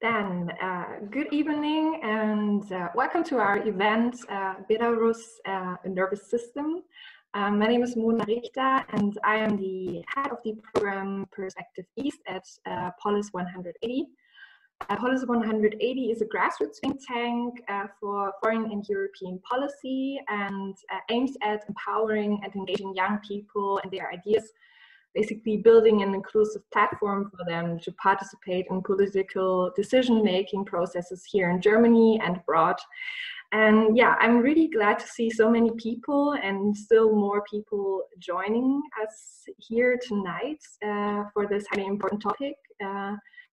Then, good evening and welcome to our event, Belarus Nervous System. My name is Mona Richter and I am the head of the program Perspective East at Polis 180. Polis 180 is a grassroots think tank for foreign and European policy and aims at empowering and engaging young people and their ideas, basically building an inclusive platform for them to participate in political decision-making processes here in Germany and abroad. And yeah, I'm really glad to see so many people and still more people joining us here tonight for this highly important topic.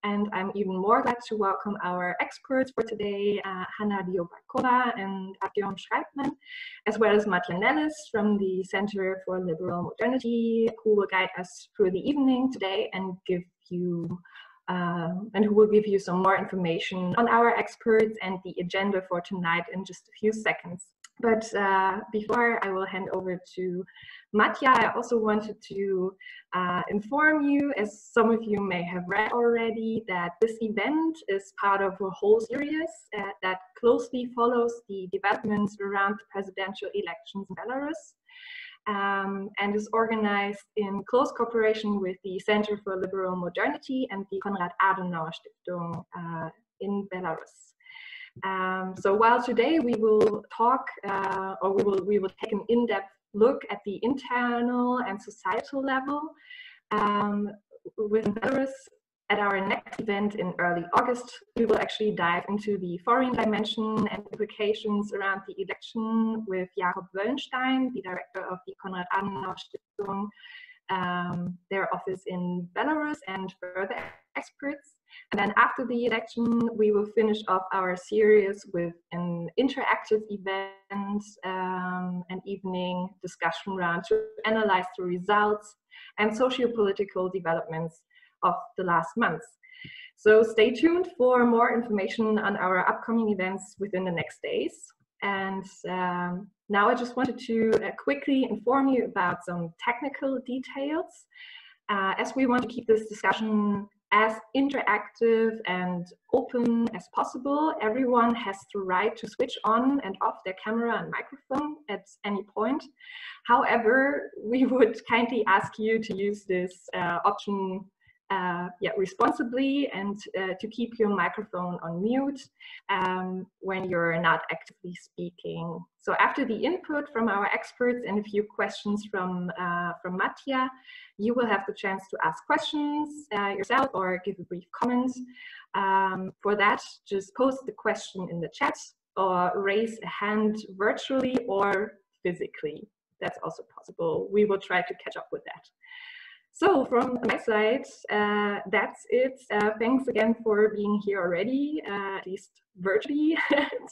And I'm even more glad to welcome our experts for today, Hanna LIUBAKOVA and Artyom SHRAIBMAN, as well as Mattia NELLES from the Center for Liberal Modernity, who will guide us through the evening today and who will give you some more information on our experts and the agenda for tonight in just a few seconds. But before I will hand over to Mattia, I also wanted to inform you, as some of you may have read already, that this event is part of a whole series that closely follows the developments around the presidential elections in Belarus and is organized in close cooperation with the Center for Liberal Modernity and the Konrad Adenauer Stiftung in Belarus. So while today we will talk, we will take an in-depth look at the internal and societal level within Belarus, at our next event in early August, we will actually dive into the foreign dimension and implications around the election with Jakob Wöllenstein, the director of the Konrad Adenauer Stiftung, their office in Belarus, and further experts. And then after the election, we will finish off our series with an interactive event, an evening discussion round to analyze the results and socio-political developments of the last months. So stay tuned for more information on our upcoming events within the next days. And now I just wanted to quickly inform you about some technical details. As we want to keep this discussion as interactive and open as possible, everyone has the right to switch on and off their camera and microphone at any point. However, we would kindly ask you to use this option responsibly and to keep your microphone on mute when you're not actively speaking. So after the input from our experts and a few questions from Mattia, you will have the chance to ask questions yourself or give a brief comment. For that, just post the question in the chat or raise a hand virtually or physically. That's also possible. We will try to catch up with that. So from my side, that's it. Thanks again for being here already, at least virtually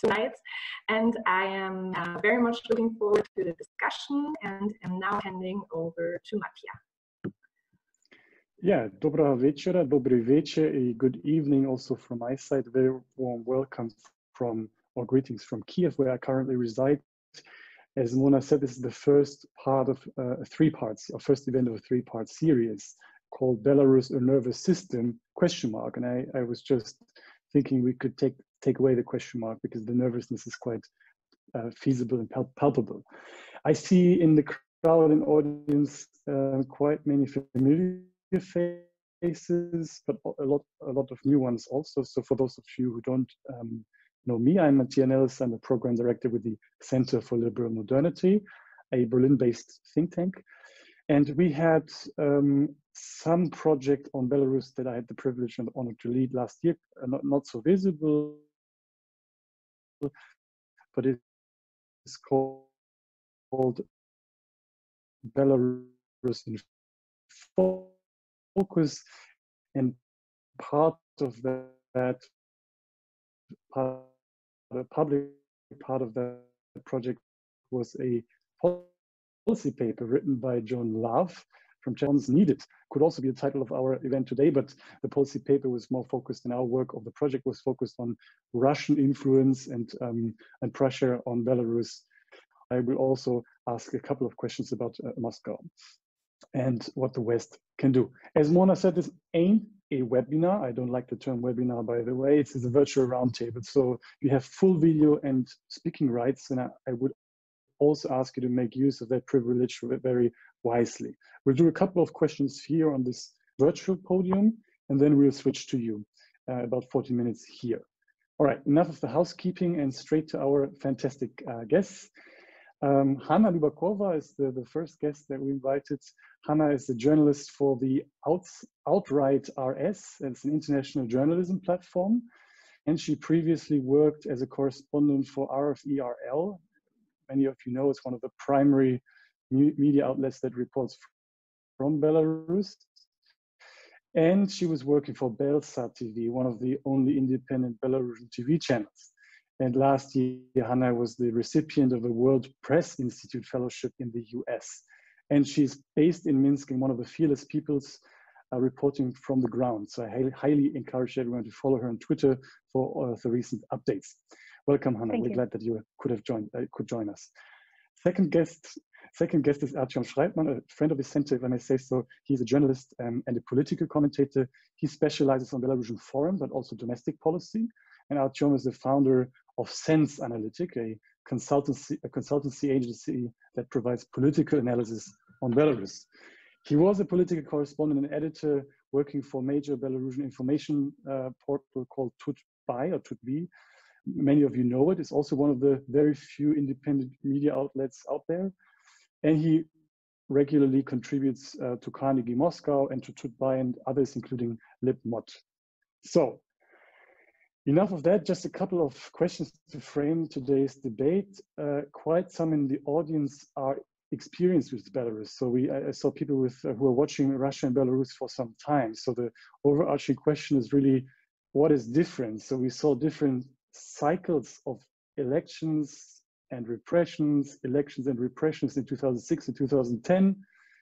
tonight. And I am very much looking forward to the discussion and am now handing over to Mattia. Yeah, dobra večera, dobry večer, a good evening also from my side. Very warm welcome from, or greetings from Kiev, where I currently reside. As Mona said, this is the first part of three parts, a first event of a three-part series called Belarus, a Nervous System, ? And I was just thinking we could take away the question mark because the nervousness is quite feasible and palpable. I see in the crowd and audience quite many familiar faces, but a lot of new ones also. So for those of you who don't know me, I'm Mattia NELLES. I'm a program director with the Center for Liberal Modernity, a Berlin-based think tank. And we had some project on Belarus that I had the privilege and honor to lead last year, not so visible, but it's called Belarus in Focus, and part of that the public part of the project was a policy paper written by John Love from John's Needed. Could also be the title of our event today, but the policy paper was more focused, and our work of the project was focused on Russian influence and pressure on Belarus. I will also ask a couple of questions about Moscow and what the West can do. As Mona said, this ain't a webinar. I don't like the term webinar, by the way. It's a virtual roundtable. So you have full video and speaking rights, and I would also ask you to make use of that privilege very wisely. We'll do a couple of questions here on this virtual podium, and then we'll switch to you about 40 minutes here. All right, enough of the housekeeping and straight to our fantastic guests. Hana Lubakova is the first guest that we invited. Hana is the journalist for the Outright RS. It's an international journalism platform. And she previously worked as a correspondent for RFE-RL. Many of you know it's one of the primary media outlets that reports from Belarus. And she was working for Belsat TV, one of the only independent Belarusian TV channels. And last year, Hana was the recipient of the World Press Institute Fellowship in the US. And she's based in Minsk and one of the fearless peoples reporting from the ground. So I highly encourage everyone to follow her on Twitter for the recent updates. Welcome, Hana. We're glad that you could join us. Second guest is Artyom SHRAIBMAN, a friend of the center, if I may say so. He's a journalist and a political commentator. He specializes on Belarusian foreign, but also domestic policy. And Artyom is the founder of Sense Analytic, a consultancy agency that provides political analysis on Belarus. He was a political correspondent and editor working for major Belarusian information portal called Tutby or Tutby. Many of you know it. It's also one of the very few independent media outlets out there. And he regularly contributes to Carnegie Moscow and to Tutby and others, including LibMod. So, enough of that, just a couple of questions to frame today's debate. Quite some in the audience are experienced with Belarus. So I saw people who are watching Russia and Belarus for some time. So the overarching question is really, what is different? So we saw different cycles of elections and repressions, in 2006 and 2010,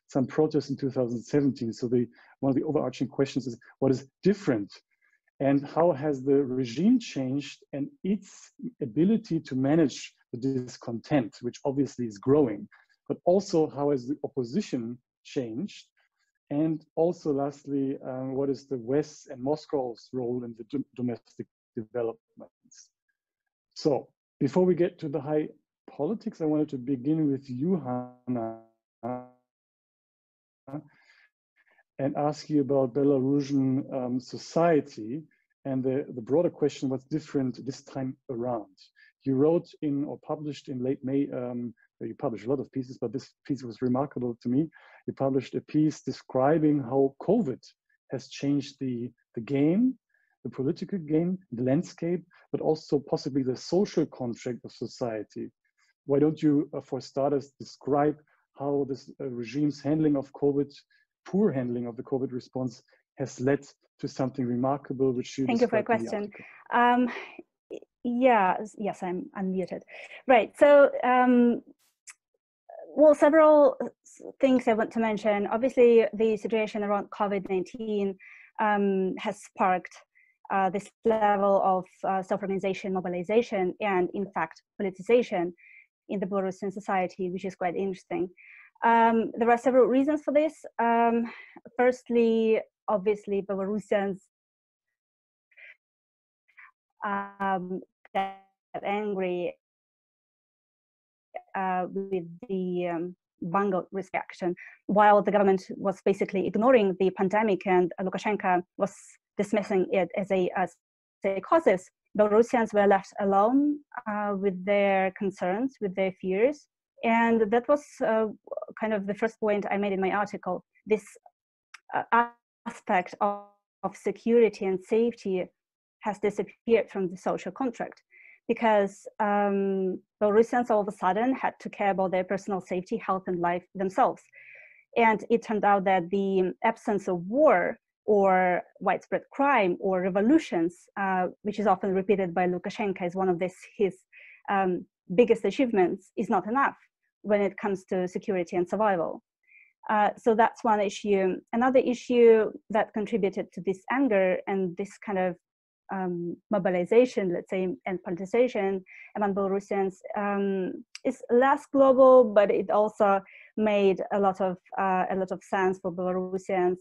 some protests in 2017. So one of the overarching questions is, what is different? And how has the regime changed and its ability to manage the discontent, which obviously is growing, but also how has the opposition changed? And also lastly, what is the West and Moscow's role in the domestic developments? So before we get to the high politics, I wanted to begin with you, Hana, and ask you about Belarusian society and the broader question, what's different this time around? You wrote in or published in late May, you published a lot of pieces, but this piece was remarkable to me. You published a piece describing how COVID has changed the game, the political game, the landscape, but also possibly the social contract of society. Why don't you, for starters, describe how this regime's handling of COVID, poor handling of the COVID response, has led to something remarkable, which you Thank you for your question. Yes, I'm unmuted. Right, so, well, several things I want to mention. Obviously, the situation around COVID-19 has sparked this level of self-organization, mobilization, and in fact, politicization in the Belarusian society, which is quite interesting. There are several reasons for this. Firstly, obviously, Belarusians got angry with the bungled risk action, while the government was basically ignoring the pandemic and Lukashenko was dismissing it as a causes. Belarusians were left alone with their concerns, with their fears. And that was kind of the first point I made in my article. This aspect of security and safety has disappeared from the social contract because Belarusians all of a sudden had to care about their personal safety, health, and life themselves. And it turned out that the absence of war or widespread crime or revolutions, which is often repeated by Lukashenko as one of his biggest achievements, is not enough when it comes to security and survival. So that's one issue. Another issue that contributed to this anger and this kind of mobilization, let's say, and politicization among Belarusians is less global, but it also made a lot of sense for Belarusians.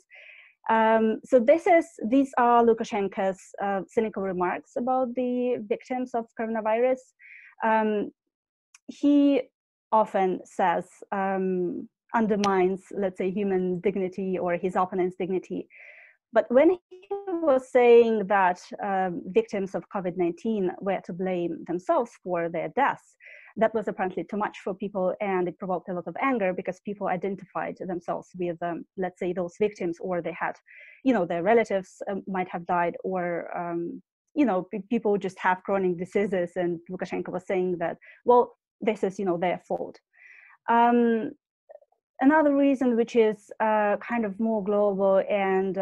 So these are Lukashenko's cynical remarks about the victims of coronavirus. He often says, undermines, let's say, human dignity or his opponent's dignity. But when he was saying that victims of COVID-19 were to blame themselves for their deaths, that was apparently too much for people, and it provoked a lot of anger because people identified themselves with, let's say, those victims, or they had, their relatives might have died, or, people just have chronic diseases, and Lukashenko was saying that, well, this is, their fault. Another reason, which is kind of more global, and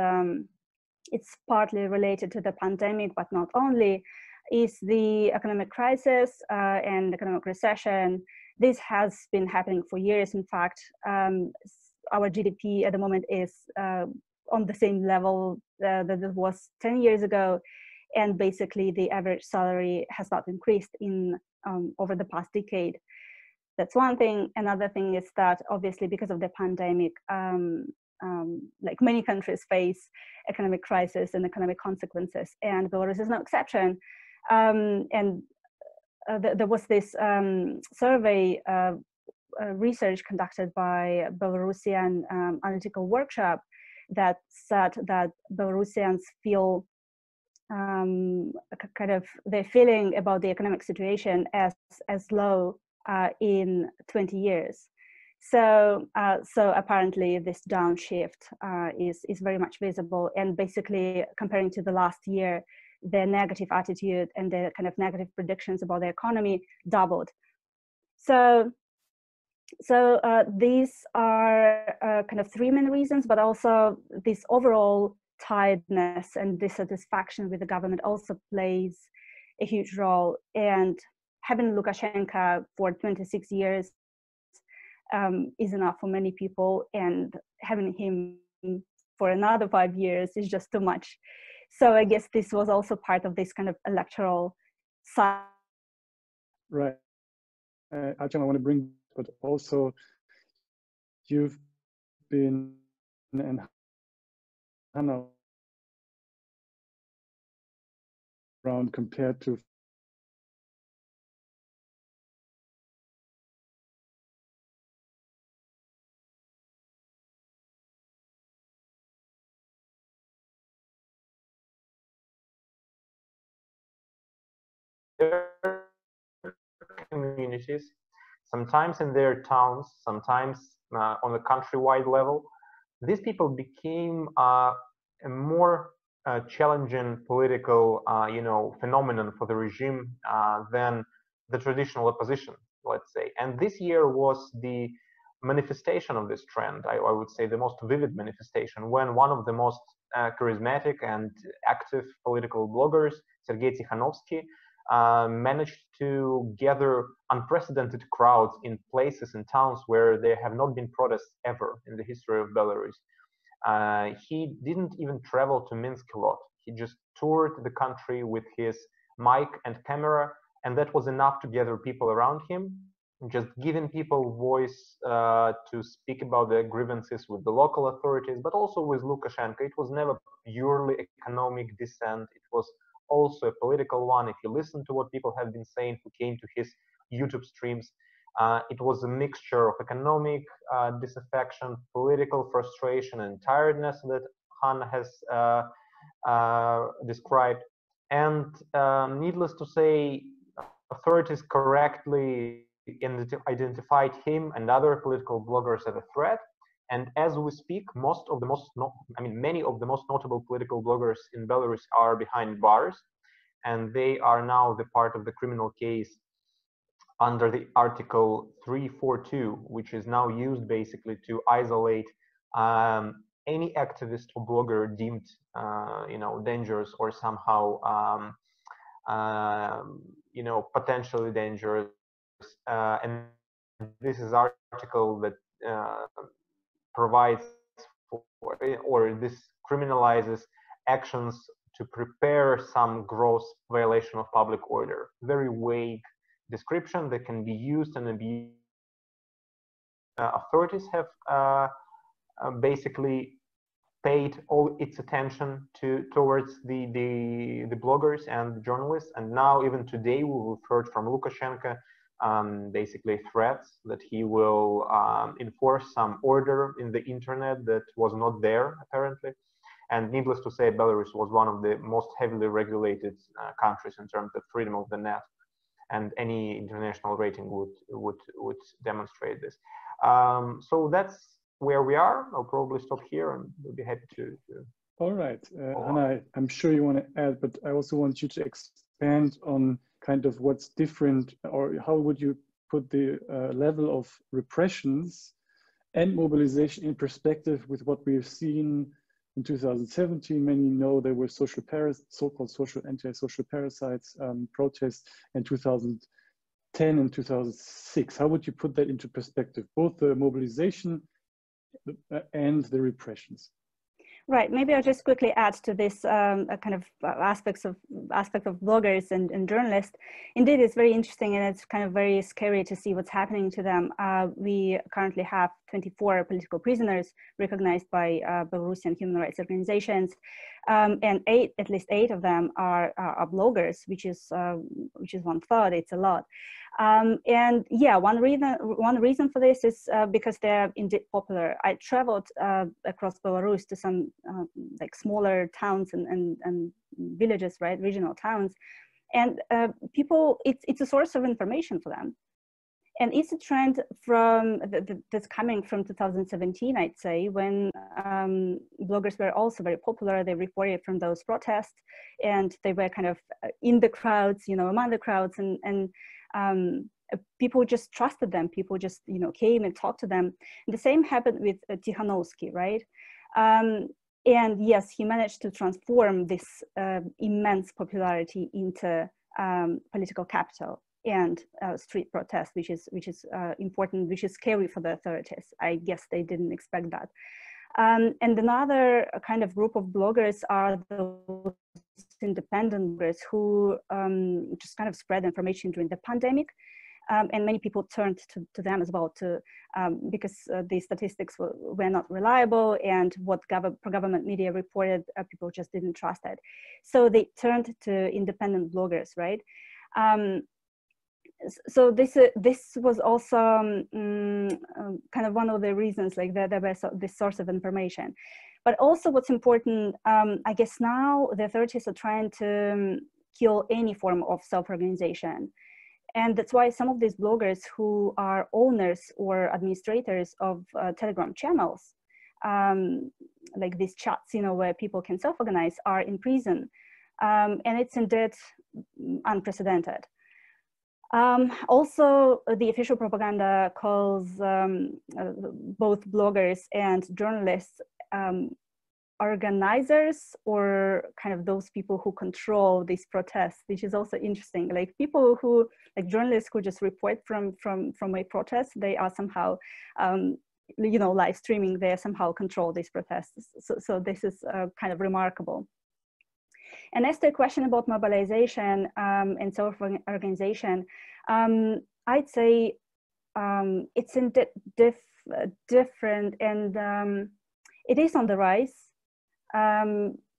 it's partly related to the pandemic, but not only, is the economic crisis and economic recession. This has been happening for years. In fact, our GDP at the moment is on the same level that it was 10 years ago. And basically the average salary has not increased in over the past decade. That's one thing. Another thing is that obviously because of the pandemic, like many countries face economic crisis and economic consequences, and Belarus is no exception. There was this survey research conducted by Belarusian analytical workshop that said that Belarusians feel kind of their feeling about the economic situation as low in 20 years. So apparently this downshift is very much visible, and basically comparing to the last year, their negative attitude and their kind of negative predictions about the economy doubled. So these are kind of three main reasons, but also this overall tiredness and dissatisfaction with the government also plays a huge role. And having Lukashenko for 26 years is enough for many people, and having him for another 5 years is just too much. So I guess this was also part of this kind of electoral side. Right. Artyom, I want to bring, but also you've been, and Hana, around compared to communities, sometimes in their towns, sometimes on a countrywide level. These people became a more challenging political, phenomenon for the regime than the traditional opposition, let's say. And this year was the manifestation of this trend. I would say the most vivid manifestation, when one of the most charismatic and active political bloggers, Sergei Tikhanovsky, managed to gather unprecedented crowds in places and towns where there have not been protests ever in the history of Belarus. He didn't even travel to Minsk a lot. He just toured the country with his mic and camera, and that was enough to gather people around him, just giving people voice to speak about their grievances with the local authorities, but also with Lukashenko. It was never purely economic dissent. It was also a political one. If you listen to what people have been saying who came to his YouTube streams, it was a mixture of economic disaffection, political frustration, and tiredness that Hana has described. And needless to say, authorities correctly identified him and other political bloggers as a threat. And as we speak, many of the most notable political bloggers in Belarus are behind bars, and they are now the part of the criminal case under the Article 342, which is now used basically to isolate any activist or blogger deemed, dangerous or somehow, potentially dangerous. And this is article that provides for, or this criminalizes actions to prepare some gross violation of public order. Very vague description that can be used and abused. Authorities have basically paid all its attention towards the bloggers and the journalists. And now, even today, we've heard from Lukashenko basically threats that he will enforce some order in the internet that was not there apparently. And needless to say, Belarus was one of the most heavily regulated countries in terms of freedom of the net, and any international rating would demonstrate this. So that's where we are. I'll probably stop here, and we'll be happy to all right, Hana, I'm sure you want to add, but I also want you to expand on kind of what's different, or how would you put the level of repressions and mobilization in perspective with what we've seen in 2017. Many know there were so-called anti-social parasites protests in 2010 and 2006. How would you put that into perspective, both the mobilization and the repressions? Right. Maybe I'll just quickly add to this kind of aspect of bloggers and journalists. Indeed, it's very interesting, and it's kind of very scary to see what's happening to them. We currently have 24 political prisoners recognized by Belarusian human rights organizations, and at least eight of them are bloggers, which is 1/3. It's a lot. And yeah, one reason for this is because they're indeed popular. I traveled across Belarus to some like smaller towns and villages, right, regional towns, and people, it's a source of information for them. And it's a trend that's coming from 2017, I'd say, when bloggers were also very popular. They reported from those protests, and they were kind of in the crowds, among the crowds, and people just trusted them. People just, came and talked to them. And the same happened with Tikhanovsky, right? And yes, he managed to transform this immense popularity into political capital and street protest, which is important, which is scary for the authorities. I guess they didn't expect that. And another kind of group of bloggers are those independent bloggers who just kind of spread information during the pandemic. And many people turned to them as well because the statistics were not reliable, and what pro-government media reported, people just didn't trust it. So they turned to independent bloggers, right? So this was also kind of one of the reasons, like there was this source of information. But also what's important, I guess now the authorities are trying to kill any form of self-organization. And that's why some of these bloggers who are owners or administrators of Telegram channels, like these chats, where people can self-organize, are in prison. And it's indeed unprecedented. Also, the official propaganda calls both bloggers and journalists organizers, or kind of those people who control these protests, which is also interesting. Like people who, like journalists who just report from a protest, they are somehow, live streaming, they somehow control these protests. So this is kind of remarkable. And as to a question about mobilization and self-organization, I'd say it's different, and it is on the rise,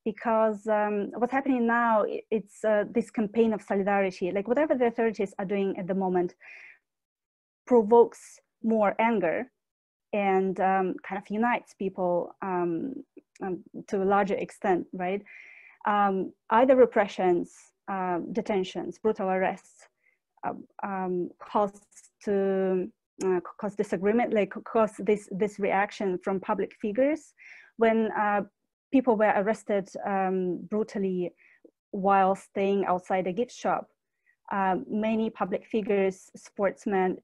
because what's happening now, it's this campaign of solidarity. Like whatever the authorities are doing at the moment provokes more anger and kind of unites people to a larger extent, right? Either repressions, detentions, brutal arrests cause disagreement, like cause this reaction from public figures. When people were arrested brutally while staying outside a gift shop, many public figures, sportsmen,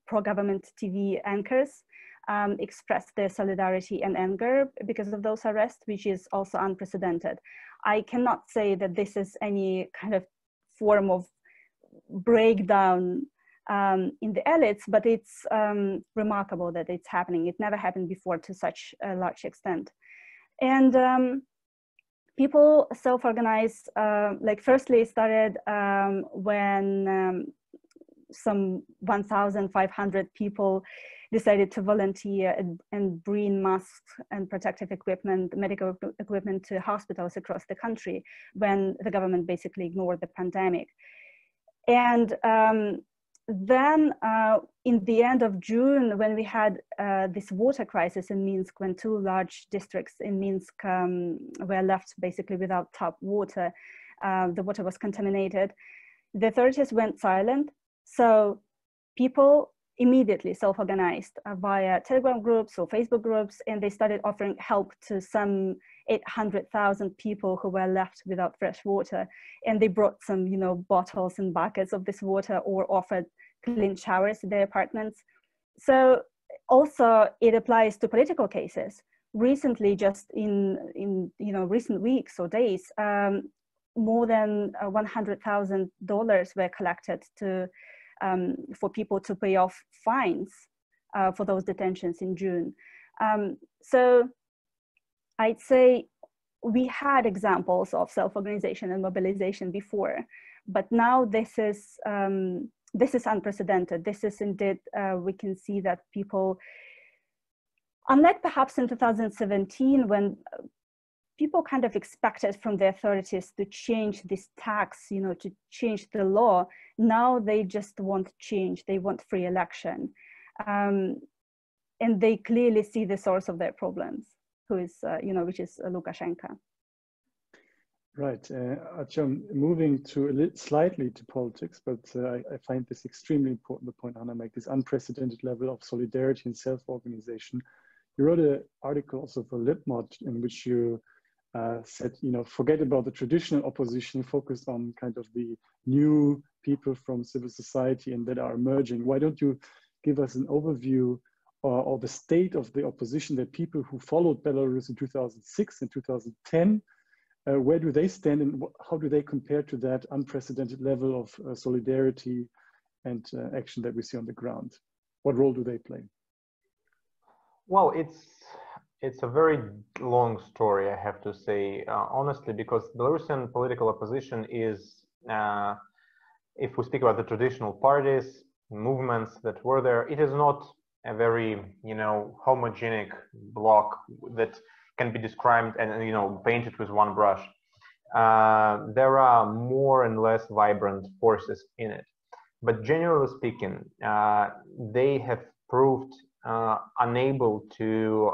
pro-government TV anchors expressed their solidarity and anger because of those arrests, which is also unprecedented. I cannot say that this is any kind of form of breakdown in the elites, but it's remarkable that it's happening. It never happened before to such a large extent. And people self-organize, like firstly it started when some 1,500 people decided to volunteer and bring masks and protective equipment, medical equipment to hospitals across the country when the government basically ignored the pandemic. And then in the end of June, when we had this water crisis in Minsk, when 2 large districts in Minsk were left basically without tap water, the water was contaminated, the authorities went silent. So people immediately self-organized via Telegram groups or Facebook groups, and they started offering help to some 800,000 people who were left without fresh water. And they brought some, you know, bottles and buckets of this water, or offered clean showers in their apartments. So also it applies to political cases. Recently, just in you know, recent weeks or days, more than $100,000 were collected to for people to pay off fines for those detentions in June. So I'd say we had examples of self-organization and mobilization before, but now this is unprecedented. This is indeed, we can see that people, unlike perhaps in 2017, when people kind of expected from the authorities to change this tax, you know, to change the law. Now they just want change. They want free election. And they clearly see the source of their problems, who is, you know, which is Lukashenka. Right, Artyom, moving to slightly to politics, but I find this extremely important, the point Hana made, this unprecedented level of solidarity and self-organization. You wrote an article also for LibMod in which you said, you know, forget about the traditional opposition, focused on kind of the new people from civil society and that are emerging. Why don't you give us an overview or the state of the opposition, that people who followed Belarus in 2006 and 2010, where do they stand and how do they compare to that unprecedented level of solidarity and action that we see on the ground? What role do they play? Well, it's a very long story, I have to say, honestly, because Belarusian political opposition is, if we speak about the traditional parties, movements that were there, it is not a very, you know, homogenic block that can be described and, you know, painted with one brush. There are more and less vibrant forces in it. But generally speaking, they have proved unable to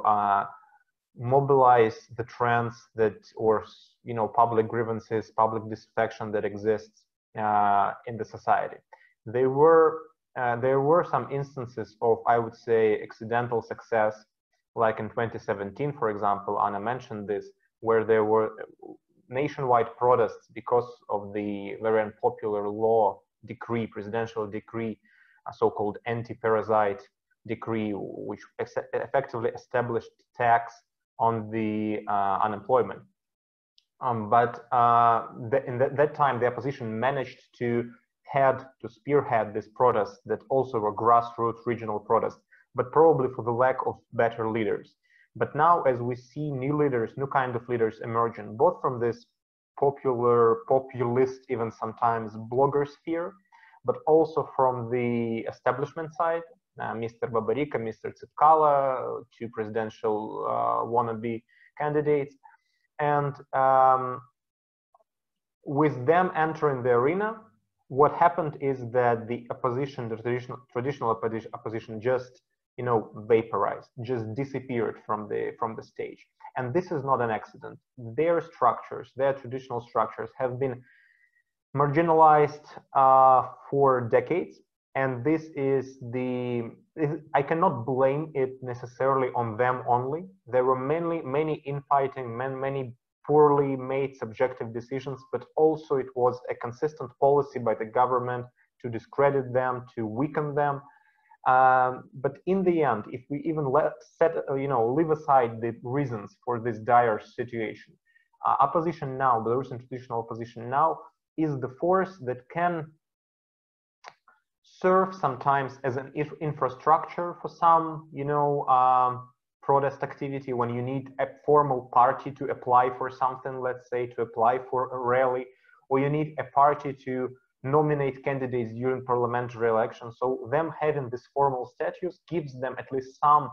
mobilize the trends that, or, you know, public grievances, public disaffection that exists in the society. There were some instances of, I would say, accidental success, like in 2017, for example. Anna mentioned this, where there were nationwide protests because of the very unpopular law decree, presidential decree, a so-called anti-parasite decree, which effectively established tax on the unemployment. But in that time, the opposition managed to spearhead these protests that also were grassroots regional protests, but probably for the lack of better leaders. But now, as we see new leaders, new kind of leaders emerging, both from this populist, even sometimes blogger sphere, but also from the establishment side, Mr. Babarika, Mr. Zapcala, two presidential wannabe candidates. And with them entering the arena, what happened is that the opposition, the traditional opposition, just, you know, vaporized, just disappeared from the stage. And this is not an accident. Their structures, their traditional structures, have been marginalized for decades. And this is I cannot blame it necessarily on them only. There were many infighting, many poorly made subjective decisions, but also it was a consistent policy by the government to discredit them, to weaken them. But in the end, if we even leave aside the reasons for this dire situation, opposition now, Belarusian traditional opposition now, is the force that can serve sometimes as an infrastructure for some, you know, protest activity when you need a formal party to apply for something, let's say to apply for a rally, or you need a party to nominate candidates during parliamentary elections. So them having this formal status gives them at least some,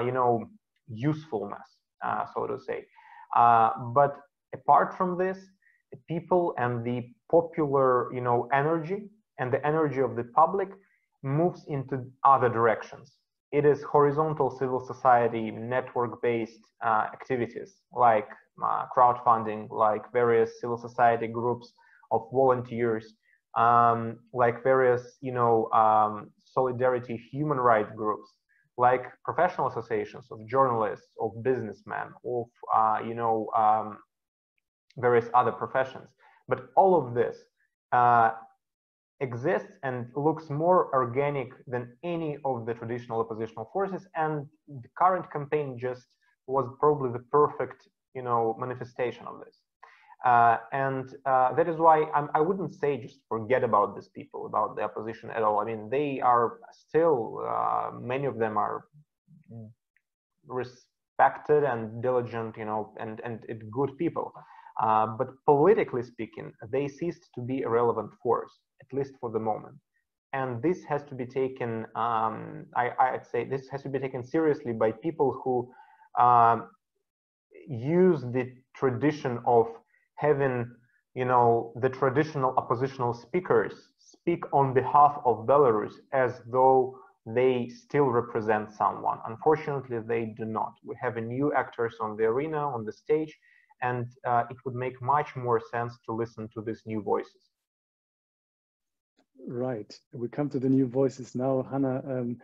you know, usefulness, so to say. But apart from this, the people and the popular, you know, energy and the energy of the public moves into other directions. It is horizontal civil society, network-based activities like crowdfunding, like various civil society groups of volunteers, like various, you know, solidarity human rights groups, like professional associations of journalists, of businessmen, of, you know, various other professions. But all of this exists and looks more organic than any of the traditional oppositional forces, and the current campaign just was probably the perfect, you know, manifestation of this. And that is why I wouldn't say just forget about these people, about the opposition at all. I mean, they are still, many of them are respected and diligent, you know, and good people. But politically speaking, they ceased to be a relevant force, at least for the moment. And this has to be taken, I'd say this has to be taken seriously by people who use the tradition of having, you know, the traditional oppositional speakers speak on behalf of Belarus as though they still represent someone. Unfortunately, they do not. We have a new actors on the arena, on the stage, and it would make much more sense to listen to these new voices. Right. We come to the new voices now. Hana,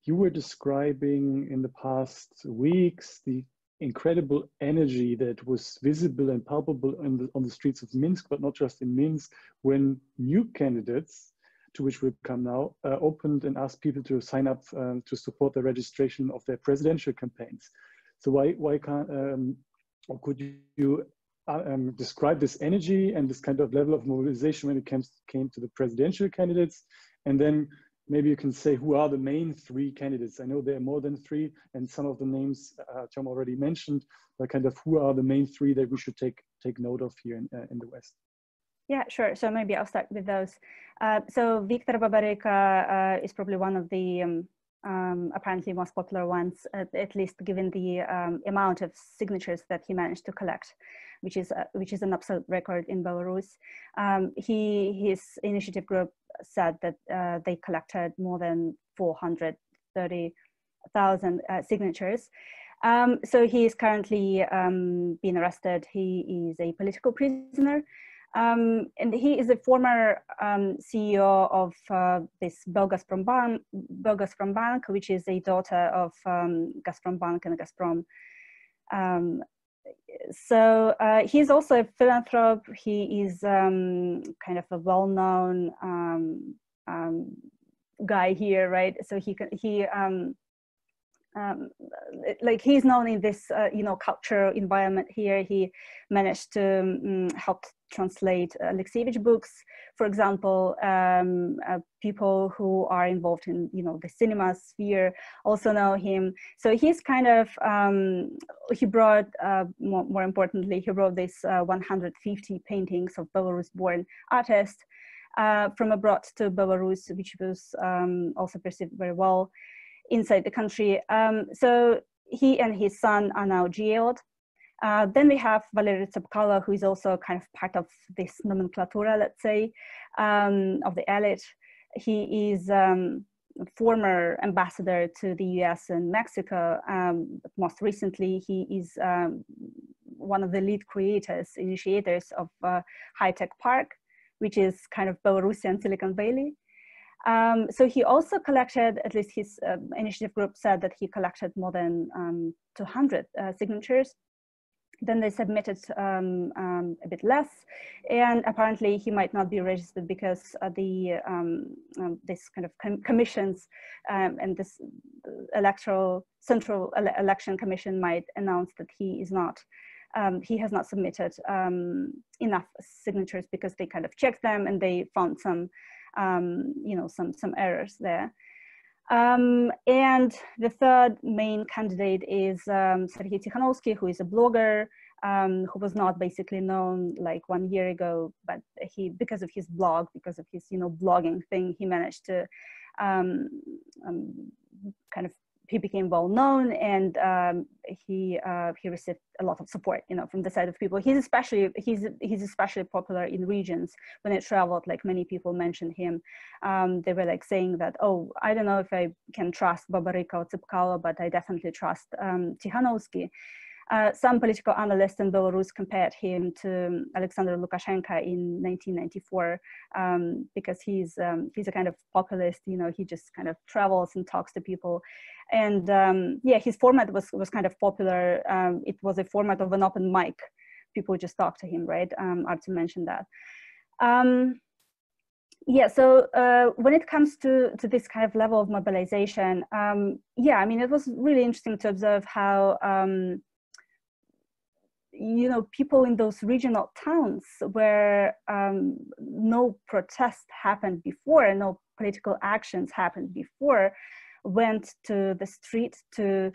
you were describing in the past weeks the incredible energy that was visible and palpable on the streets of Minsk, but not just in Minsk, when new candidates, to which we'll come now, opened and asked people to sign up to support the registration of their presidential campaigns. So why can't, or could you describe this energy and this kind of level of mobilization when it came to the presidential candidates? And then maybe you can say who are the main three candidates. I know there are more than three, and some of the names Tom already mentioned, but kind of who are the main three that we should take note of here in the West? Yeah, sure. So maybe I'll start with those. So Viktor Babarika is probably one of the apparently most popular ones, at least given the amount of signatures that he managed to collect, which is an absolute record in Belarus. His initiative group said that they collected more than 430,000 signatures. So he is currently being arrested. He is a political prisoner. And he is a former CEO of this Belgazprom Bank, which is a daughter of Gazprom Bank and Gazprom. So he's also a philanthrope. He is kind of a well-known guy here, right? So like he's known in this you know, cultural environment here. He managed to help translate Alexievich books, for example. People who are involved in, you know, the cinema sphere also know him. So he's kind of he brought more importantly, he brought this 150 paintings of Belarus-born artists from abroad to Belarus, which was also perceived very well inside the country. So he and his son are now jailed. Then we have Valerie Zapcala, who is also kind of part of this nomenclatura, let's say, of the elite. He is former ambassador to the US and Mexico. But most recently, he is one of the lead initiators of High Tech Park, which is kind of Belarusian Silicon Valley. So he also collected, at least his initiative group said that he collected more than 200 signatures. Then they submitted a bit less, and apparently he might not be registered because this kind of commissions and this Central Election Commission might announce that he is not. He has not submitted enough signatures because they kind of checked them and they found some, you know, some errors there. And the third main candidate is Sergei Tikhanovsky, who is a blogger. who was not basically known like 1 year ago, but he, because of his blog, because of his, blogging thing, he managed to kind of, he became well known, and he received a lot of support, from the side of people. He's especially popular in regions. When I traveled, like many people mentioned him. They were like saying that, oh, I don't know if I can trust Babaryka or Zapcala, but I definitely trust Tikhanovsky. Some political analysts in Belarus compared him to Alexander Lukashenka in 1994 because he's a kind of populist. He just kind of travels and talks to people, and yeah, his format was kind of popular. It was a format of an open mic. People just talk to him, right? Artyom mentioned that. Yeah, so when it comes to this kind of level of mobilization, yeah, I mean, it was really interesting to observe how people in those regional towns where no protest happened before, no political actions happened before, went to the street to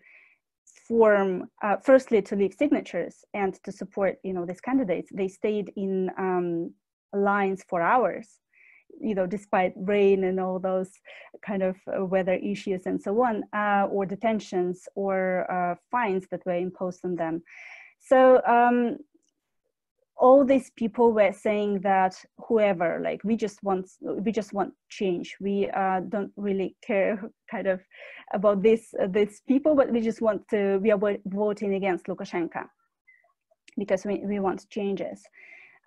form, firstly to leave signatures and to support, these candidates. They stayed in lines for hours, despite rain and all those kind of weather issues and so on, or detentions or fines that were imposed on them. So all these people were saying that whoever, like, we just want change. We don't really care kind of about these people, but we just want to, we are voting against Lukashenka because we want changes.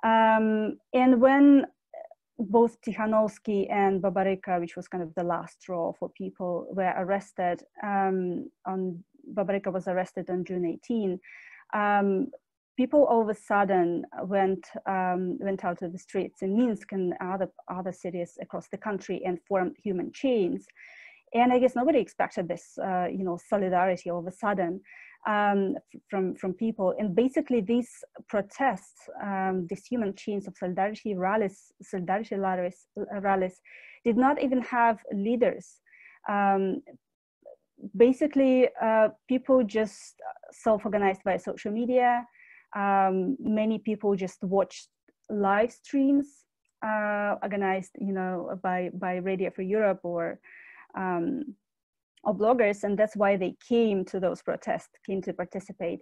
And when both Tikhanovsky and Babaryka, which was kind of the last straw for people, were arrested, Babaryka was arrested on June 18, people all of a sudden went out to the streets in Minsk and other cities across the country and formed human chains. And I guess nobody expected this, solidarity all of a sudden from people. And basically these protests, these human chains of solidarity rallies, did not even have leaders. Basically, people just self-organized via social media. Many people just watched live streams organized, by Radio Free Europe or bloggers, and that's why they came to those protests, came to participate.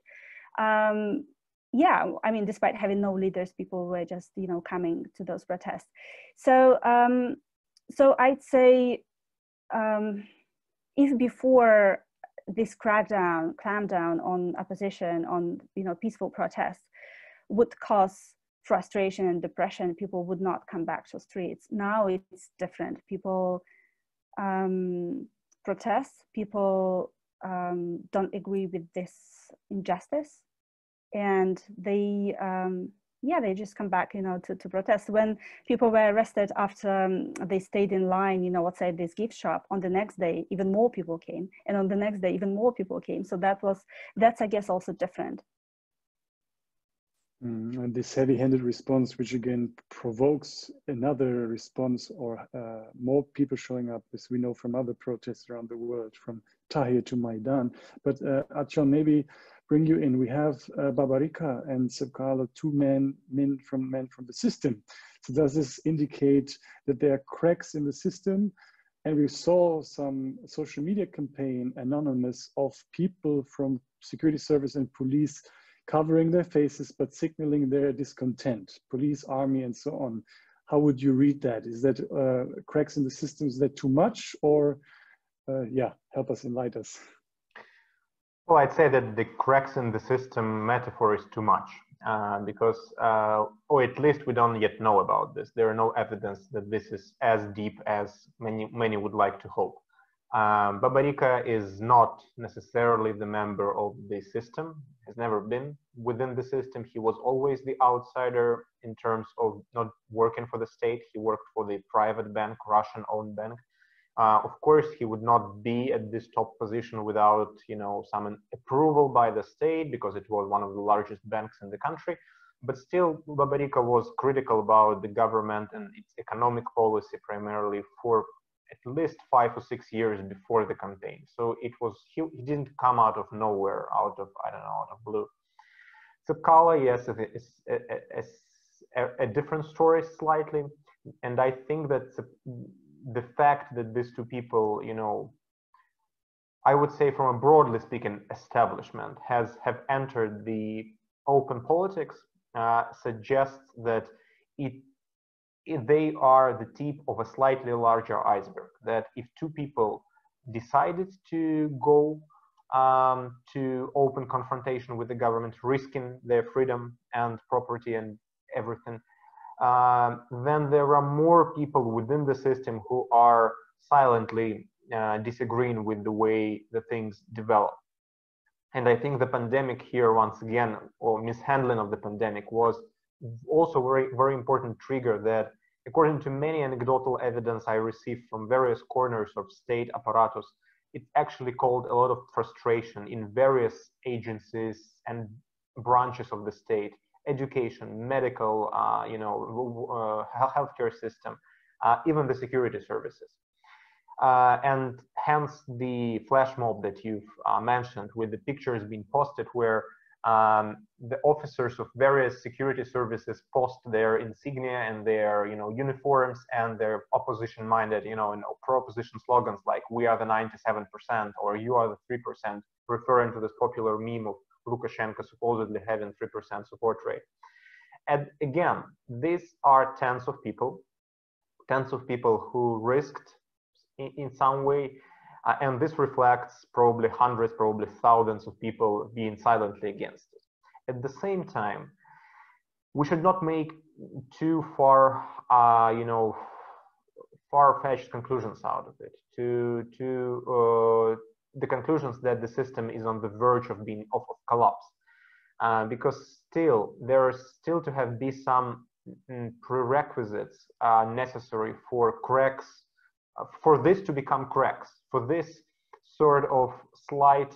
Yeah, I mean, despite having no leaders, people were just, coming to those protests. So, so I'd say, if before this clampdown on opposition, on peaceful protests, would cause frustration and depression, people would not come back to streets. Now it's different. People protest. People don't agree with this injustice, and they they just come back, to protest. When people were arrested after they stayed in line, outside this gift shop, on the next day, even more people came, and on the next day, even more people came. So that's, I guess, also different. And this heavy-handed response, which again provokes another response, or more people showing up, as we know from other protests around the world, from Tahrir to Maidan. But Archon, maybe bring you in. We have Babaryka and Zapcala, two men from the system. So does this indicate that there are cracks in the system? And we saw some social media campaign, anonymous, of people from security service and police covering their faces but signaling their discontent, police, army, and so on. How would you read that? Is that cracks in the system? Is that too much? Or yeah, help us, enlighten us. Well, I'd say that the cracks in the system metaphor is too much because, or at least we don't yet know about this. There are no evidence that this is as deep as many would like to hope. Babaryka is not necessarily the member of the system, has never been within the system. He was always the outsider in terms of not working for the state. He worked for the private bank, Russian-owned bank. Of course, he would not be at this top position without, some approval by the state, because it was one of the largest banks in the country. But still, Babaryka was critical about the government and its economic policy, primarily for at least 5 or 6 years before the campaign. So it was, he didn't come out of nowhere, out of blue. Zapcala, yes, is a different story slightly, and I think that the fact that these two people, you know, I would say from a broadly speaking establishment have entered the open politics suggests that they are the tip of a slightly larger iceberg, that if two people decided to go to open confrontation with the government, risking their freedom and property and everything, then there are more people within the system who are silently disagreeing with the way the things develop. And I think the pandemic here, once again, or mishandling of the pandemic, was also very important trigger that, according to many anecdotal evidence I received from various corners of state apparatus, it actually caused a lot of frustration in various agencies and branches of the state, education, medical, healthcare system, even the security services. And hence the flash mob that you've mentioned, with the pictures being posted where the officers of various security services post their insignia and their uniforms and their opposition-minded and pro-opposition slogans like "We are the 97% or "You are the 3%," referring to this popular meme of Lukashenka supposedly having 3% support rate. And again, these are tens of people who risked in some way, and this reflects probably hundreds, probably thousands of people being silently against it. At the same time, we should not make too far-fetched conclusions out of it. The conclusions that the system is on the verge of being of collapse, because still there is still to have be some prerequisites necessary for cracks. For this to become cracks, for this sort of slight,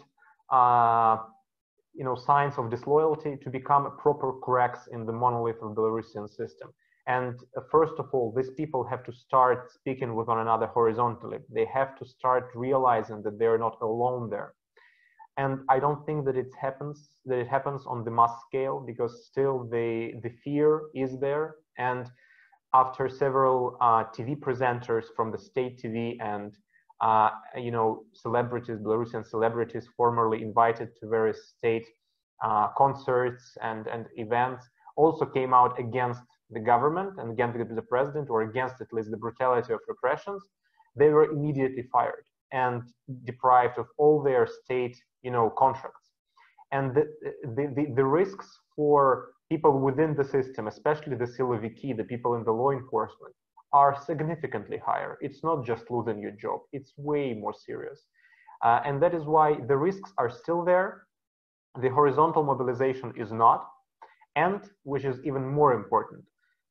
signs of disloyalty to become proper cracks in the monolith of the Belarusian system. And first of all, these people have to start speaking with one another horizontally. They have to start realizing that they're not alone there. And I don't think that it happens on the mass scale, because still the fear is there. And after several TV presenters from the state TV and celebrities, Belarusian celebrities formerly invited to various state concerts and events, also came out against the government and against the president, or against at least the brutality of repressions, they were immediately fired and deprived of all their state contracts. And the risks for people within the system, especially the siloviki, the people in the law enforcement, are significantly higher. It's not just losing your job, it's way more serious. And that is why the risks are still there. The horizontal mobilization is not. And, which is even more important,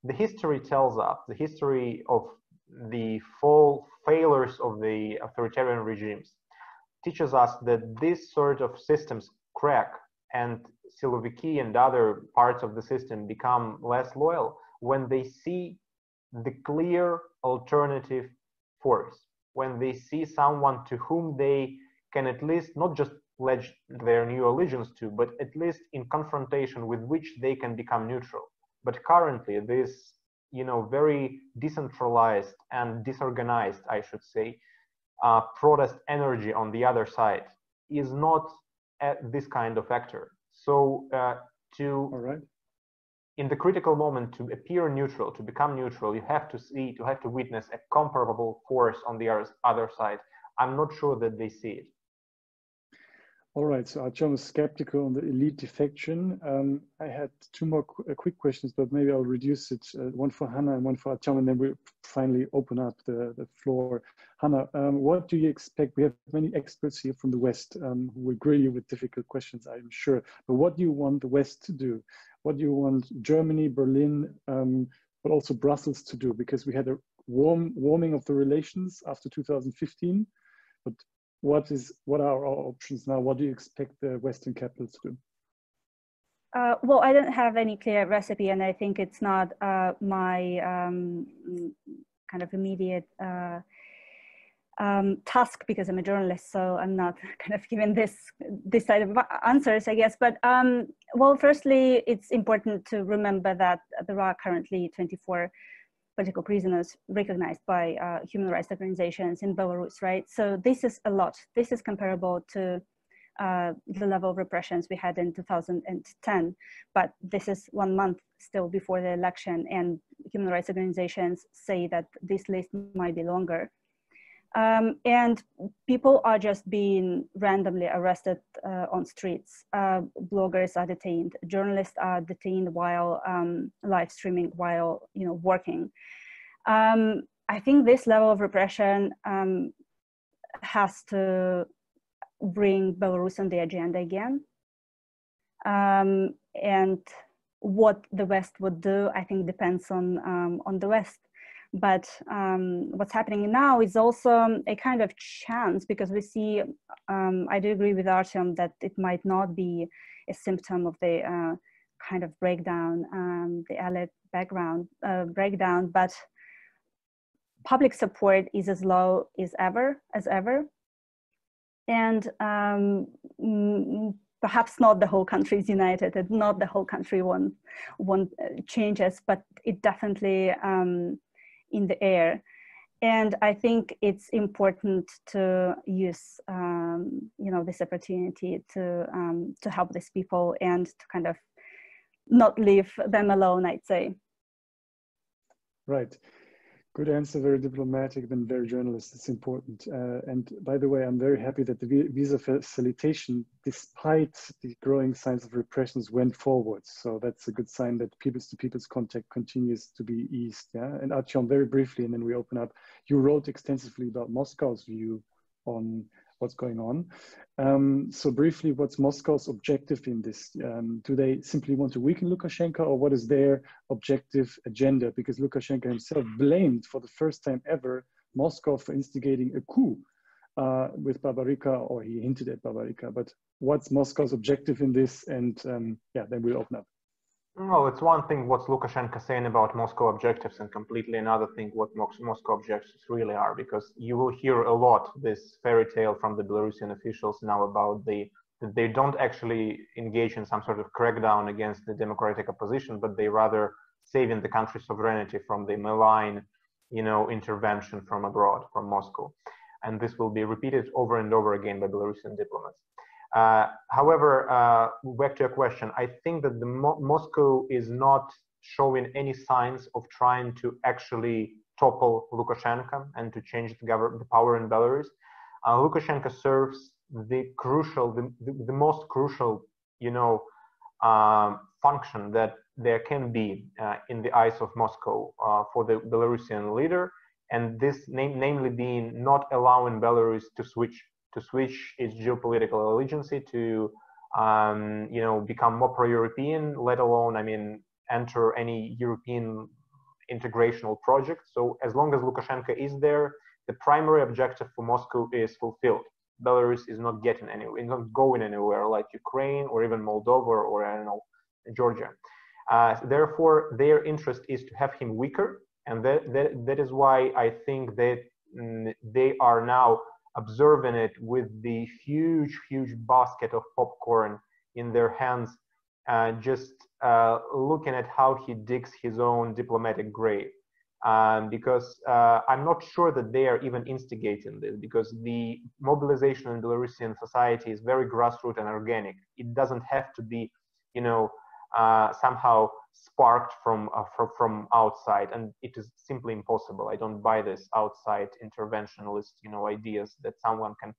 the history tells us, the history of the failures of the authoritarian regimes teaches us that this sort of systems crack, and siloviki and other parts of the system become less loyal when they see the clear alternative force, when they see someone to whom they can at least not just pledge their new allegiance to, but at least in confrontation with which they can become neutral. But currently this very decentralized and disorganized, I should say, protest energy on the other side is not this kind of actor. So in the critical moment, to appear neutral, to become neutral, you have to witness a comparable force on the other side. I'm not sure that they see it. All right, so Artyom is skeptical on the elite defection. I had two more quick questions, but maybe I'll reduce it, one for Hana and one for Artyom, and then we'll finally open up the floor. Hana, what do you expect? We have many experts here from the West who will grill you with difficult questions, I'm sure. But what do you want the West to do? What do you want Germany, Berlin, but also Brussels to do? Because we had a warming of the relations after 2015, but what are our options now? What do you expect the Western capitals to do? Well, I don't have any clear recipe, and I think it's not my kind of immediate task because I'm a journalist, so I'm not kind of given this side of answers, I guess. But well, firstly, it's important to remember that there are currently 24 political prisoners recognized by human rights organizations in Belarus, right? So this is a lot. This is comparable to the level of repressions we had in 2010, but this is 1 month still before the election, and human rights organizations say that this list might be longer. And people are just being randomly arrested on streets. Bloggers are detained. Journalists are detained while live streaming, while working. I think this level of repression has to bring Belarus on the agenda again. And what the West would do, I think, depends on the West. But what's happening now is also a kind of chance, because we see, I do agree with Artyom that it might not be a symptom of the kind of breakdown, the allied background breakdown, but public support is as low as ever. And perhaps not the whole country is united, and not the whole country want changes, but it definitely in the air. And I think it's important to use this opportunity to help these people and to kind of not leave them alone, I'd say. Right. Good answer, very diplomatic, then very journalist. It's important. And by the way, I'm very happy that the visa facilitation, despite the growing signs of repressions, went forward. So that's a good sign that peoples-to-peoples contact continues to be eased. Yeah. And Artyom, very briefly, and then we open up. You wrote extensively about Moscow's view on what's going on. So briefly, what's Moscow's objective in this? Do they simply want to weaken Lukashenko, or what is their objective agenda? Because Lukashenko himself blamed for the first time ever Moscow for instigating a coup with Babarika, or he hinted at Babarika. But what's Moscow's objective in this? And yeah, then we'll open up. Well, it's one thing what's Lukashenko saying about Moscow objectives, and completely another thing what Moscow objectives really are, because you will hear a lot this fairy tale from the Belarusian officials now about that they don't actually engage in some sort of crackdown against the democratic opposition, but they rather saving the country's sovereignty from the malign, intervention from abroad, from Moscow. And this will be repeated over and over again by Belarusian diplomats. However, back to your question, I think that Moscow is not showing any signs of trying to actually topple Lukashenko and to change the power in Belarus. Lukashenko serves the most crucial, function that there can be in the eyes of Moscow for the Belarusian leader, and this namely being not allowing Belarus to switch its geopolitical allegiance to, become more pro-European, let alone, enter any European integrational project. So as long as Lukashenko is there, the primary objective for Moscow is fulfilled. Belarus is not getting anywhere, it's not going anywhere like Ukraine or even Moldova or I don't know, Georgia. Therefore, their interest is to have him weaker, and that is why I think that they are now observing it with the huge basket of popcorn in their hands, just looking at how he digs his own diplomatic grave. Because I'm not sure that they are even instigating this, because the mobilization in Belarusian society is very grassroots and organic. It doesn't have to be, somehow sparked from outside, and it is simply impossible. I don't buy this outside interventionalist, ideas that someone can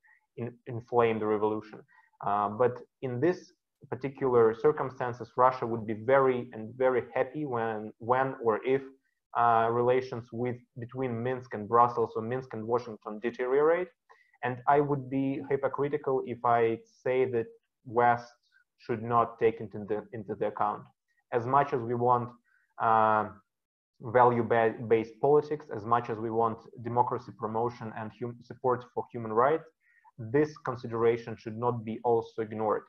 inflame the revolution. But in this particular circumstances, Russia would be very happy when or if relations between Minsk and Brussels or Minsk and Washington deteriorate. And I would be hypocritical if I say that West should not take into the account. As much as we want value-based politics, as much as we want democracy promotion and support for human rights, this consideration should not be also ignored.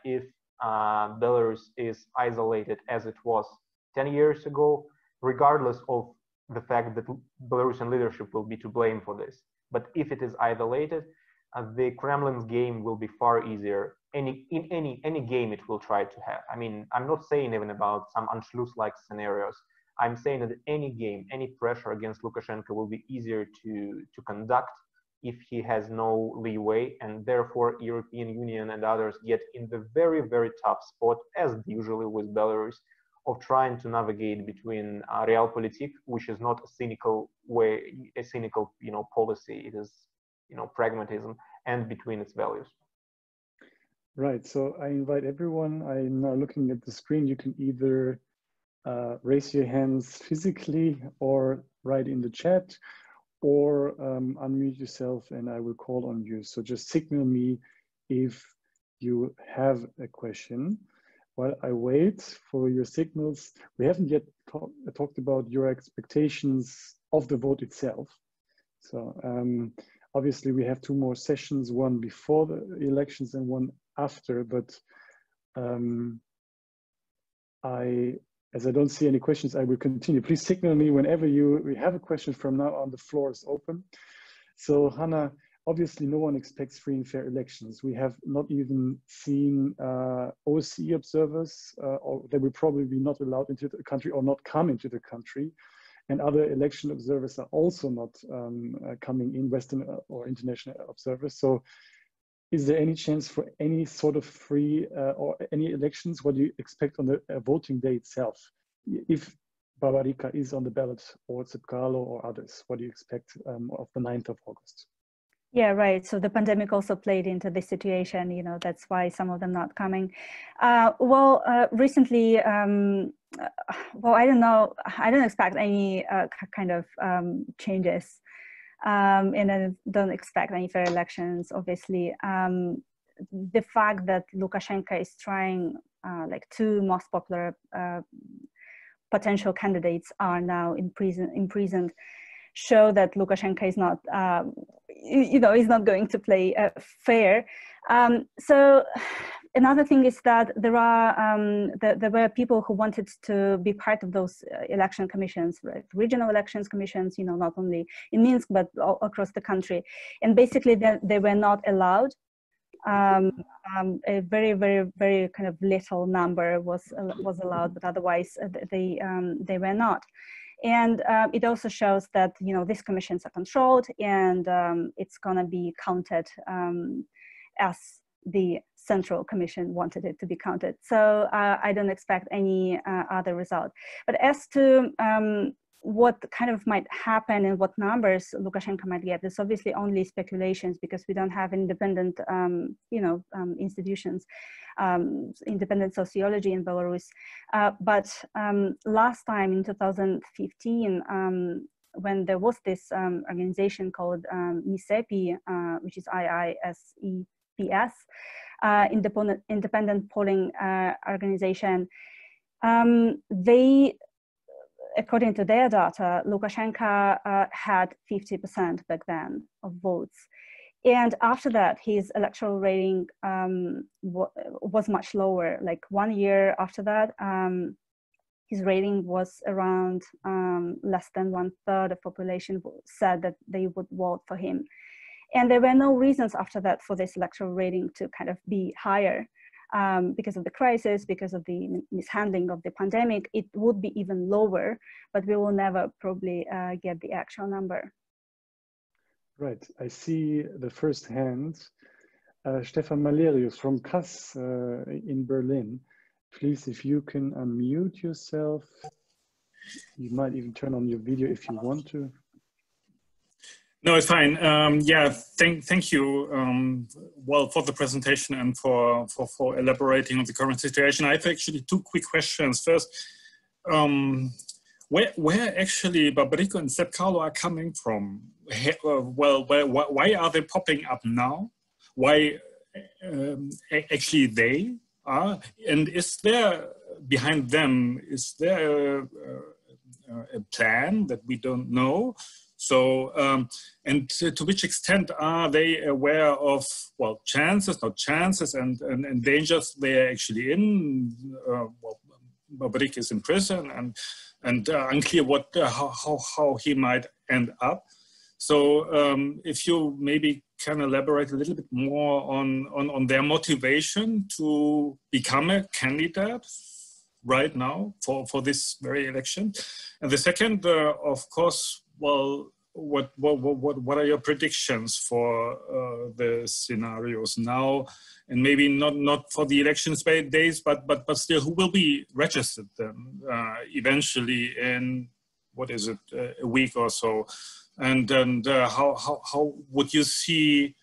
If Belarus is isolated as it was 10 years ago, regardless of the fact that Belarusian leadership will be to blame for this. But if it is isolated, the Kremlin's game will be far easier. In any game it will try to have. I mean, I'm not saying even about some Anschluss-like scenarios. I'm saying that any game, any pressure against Lukashenko will be easier to conduct if he has no leeway, and therefore European Union and others get in the very, very tough spot, as usually with Belarus, of trying to navigate between realpolitik, which is not a cynical way, a cynical, policy. It is, pragmatism, and between its values. Right. So I invite everyone. I'm now looking at the screen. You can either raise your hands physically or write in the chat, or unmute yourself and I will call on you. So just signal me if you have a question. While I wait for your signals, we haven't yet talked about your expectations of the vote itself. So obviously we have 2 more sessions, one before the elections and one after, but as I don't see any questions, I will continue. Please signal me whenever we have a question. From now on, the floor is open. So Hana, obviously no one expects free and fair elections. We have not even seen OSCE observers, or they will probably be not allowed into the country or not come into the country. And other election observers are also not coming in, Western or international observers. So is there any chance for any sort of free or any elections? What do you expect on the voting day itself? If Babarika is on the ballot, or Zapcala or others, what do you expect of the 9th of August? Yeah, right. So the pandemic also played into this situation, that's why some of them not coming. Recently, well, I don't know, I don't expect any kind of changes. And I don't expect any fair elections, obviously. The fact that Lukashenko is trying, like 2 most popular potential candidates are now imprisoned, show that Lukashenko is not, is not going to play fair. So another thing is that there were people who wanted to be part of those election commissions, right? Regional elections commissions, not only in Minsk, but all across the country. And basically they were not allowed. A very, very, very kind of little number was allowed, but otherwise they were not. And it also shows that, these commissions are controlled, and it's gonna be counted as the Central Commission wanted it to be counted. So I don't expect any other result. But as to what kind of might happen and what numbers Lukashenko might get, it's obviously only speculations, because we don't have independent, institutions, independent sociology in Belarus. But last time in 2015, when there was this organization called NISEPI, which is IISEPS, independent polling organization, they, according to their data, Lukashenko had 50% back then of votes. And after that, his electoral rating was much lower. Like 1 year after that, his rating was around less than 1/3 of population said that they would vote for him. And there were no reasons after that for this electoral rating to kind of be higher. Because of the crisis, because of the mishandling of the pandemic, it would be even lower, but we will never probably get the actual number. Right, I see the first hand. Stefan Malerius from CAS in Berlin. Please, if you can unmute yourself, you might even turn on your video if you want to. No, it's fine. Yeah, thank you, well, for the presentation and for elaborating on the current situation. I have actually 2 quick questions. First, where actually Babarika and Zapcala are coming from? Well, why are they popping up now? Why actually they are? And is there, behind them, is there a plan that we don't know? So, and to which extent are they aware of, well, chances, not chances, and dangers they're actually in? Well, Babarika is in prison, and and unclear what how he might end up. So if you maybe can elaborate a little bit more on their motivation to become a candidate right now for this very election. And the second, of course, well, what are your predictions for the scenarios now, and maybe not for the elections days, but still, who will be registered then eventually in, what is it, a week or so, and how would you see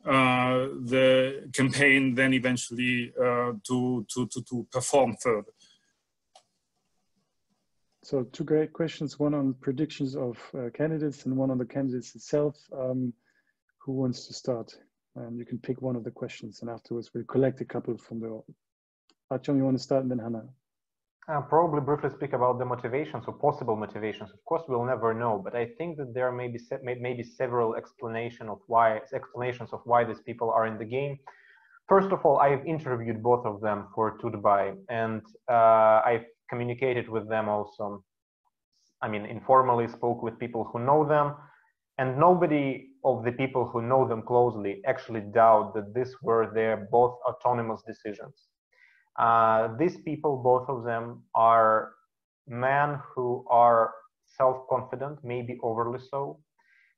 the campaign then eventually to perform further? So two great questions, one on predictions of candidates and one on the candidates itself. Who wants to start? You can pick one of the questions, and afterwards we'll collect a couple from the... Artyom, you want to start, and then Hana? Probably briefly speak about the motivations or possible motivations. Of course, we'll never know, but I think that there may be several explanations of why these people are in the game. First of all, I've interviewed both of them for Dubai, and I've communicated with them also. I mean, informally spoke with people who know them, and nobody of the people who know them closely actually doubt that these were their both autonomous decisions. These people, both of them, are men who are self-confident, maybe overly so.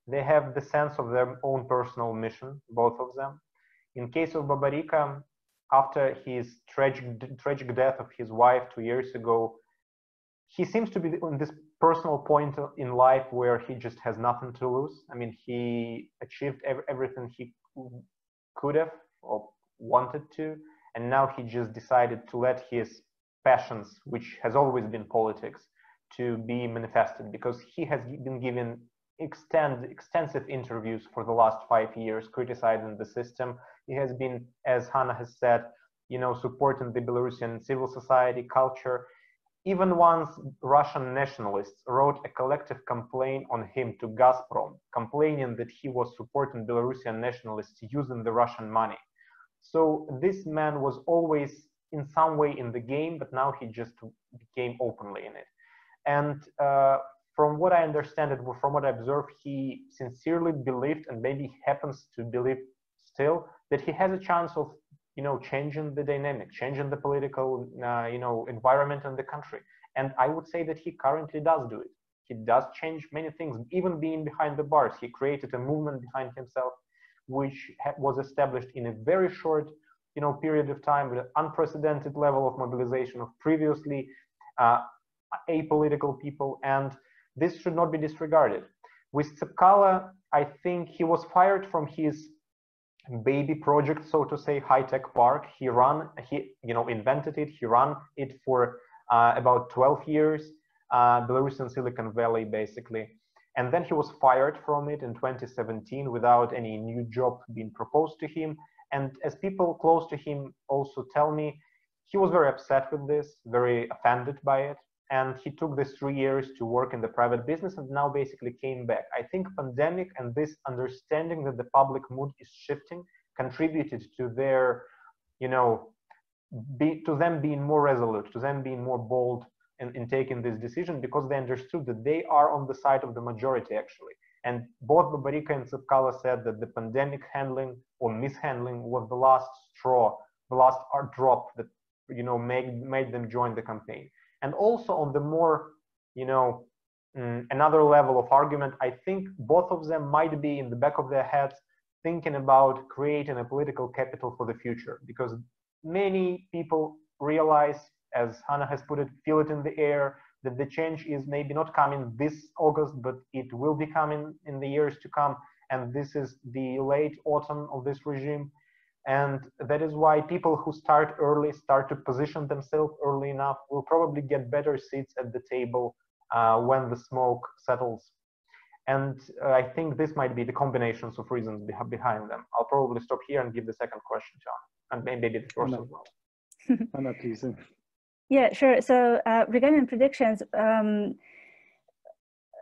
They have the sense of their own personal mission, both of them. In case of Babarika, after his tragic death of his wife 2 years ago, he seems to be on this personal point in life where he just has nothing to lose. I mean, he achieved everything he could have or wanted to, and now he just decided to let his passions, which has always been politics, to be manifested, because he has been given extensive interviews for the last 5 years criticizing the system. He has been, as Hana has said, you know, supporting the Belarusian civil society culture. Even once Russian nationalists wrote a collective complaint on him to Gazprom, complaining that he was supporting Belarusian nationalists using the Russian money. So this man was always in some way in the game, but now he just became openly in it. And from what I understand, from what I observed, he sincerely believed, and maybe happens to believe still, that he has a chance of, you know, changing the dynamic, changing the political, you know, environment in the country. And I would say that he currently does do it. He does change many things, even being behind the bars. He created a movement behind himself, which was established in a very short, you know, period of time with an unprecedented level of mobilization of previously apolitical people, and this should not be disregarded. With Zapcala, I think he was fired from his baby project, so to say, high-tech park. He you know, invented it. He ran it for about 12 years, Belarusian Silicon Valley, basically. And then he was fired from it in 2017 without any new job being proposed to him. And as people close to him also tell me, he was very upset with this, very offended by it. And he took this 3 years to work in the private business and now basically came back. I think pandemic and this understanding that the public mood is shifting contributed to their, you know, to them being more resolute, to them being more bold in taking this decision, because they understood that they are on the side of the majority actually. And both Babarika and Zapcala said that the pandemic handling or mishandling was the last straw, the last drop that, you know, made them join the campaign. And also on the more, you know, another level of argument, I think both of them might be in the back of their heads thinking about creating a political capital for the future, because many people realize, as Hana has put it, feel it in the air, that the change is maybe not coming this August, but it will be coming in the years to come. And this is the late autumn of this regime. And that is why people who start early, start to position themselves early enough, will probably get better seats at the table when the smoke settles. And I think this might be the combinations of reasons behind them. I'll probably stop here and give the second question to Anna, and maybe the first as well. Anna, please. Yeah, sure. So regarding predictions,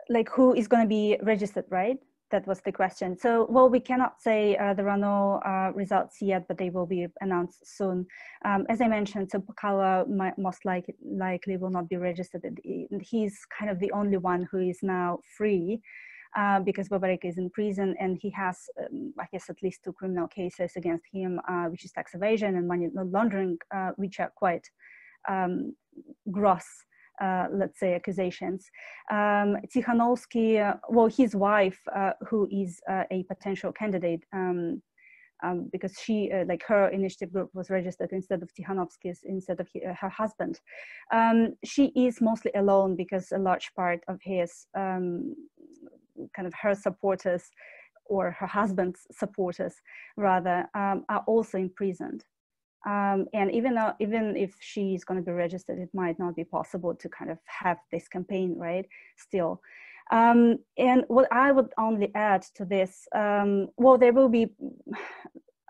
like who is going to be registered, right? that was the question. So, well, we cannot say there are no results yet, but they will be announced soon. As I mentioned, Zapcala most likely will not be registered. He's kind of the only one who is now free because Babarika is in prison, and he has, I guess, at least 2 criminal cases against him, which is tax evasion and money laundering, which are quite gross, let's say, accusations. Tikhanovsky, well, his wife, who is a potential candidate, because she, like her initiative group was registered instead of Tikhanovsky's, instead of her husband. She is mostly alone because a large part of his, kind of her supporters, or her husband's supporters rather, are also imprisoned. And even if she's going to be registered, it might not be possible to kind of have this campaign, right, still. And what I would only add to this, well, there will be,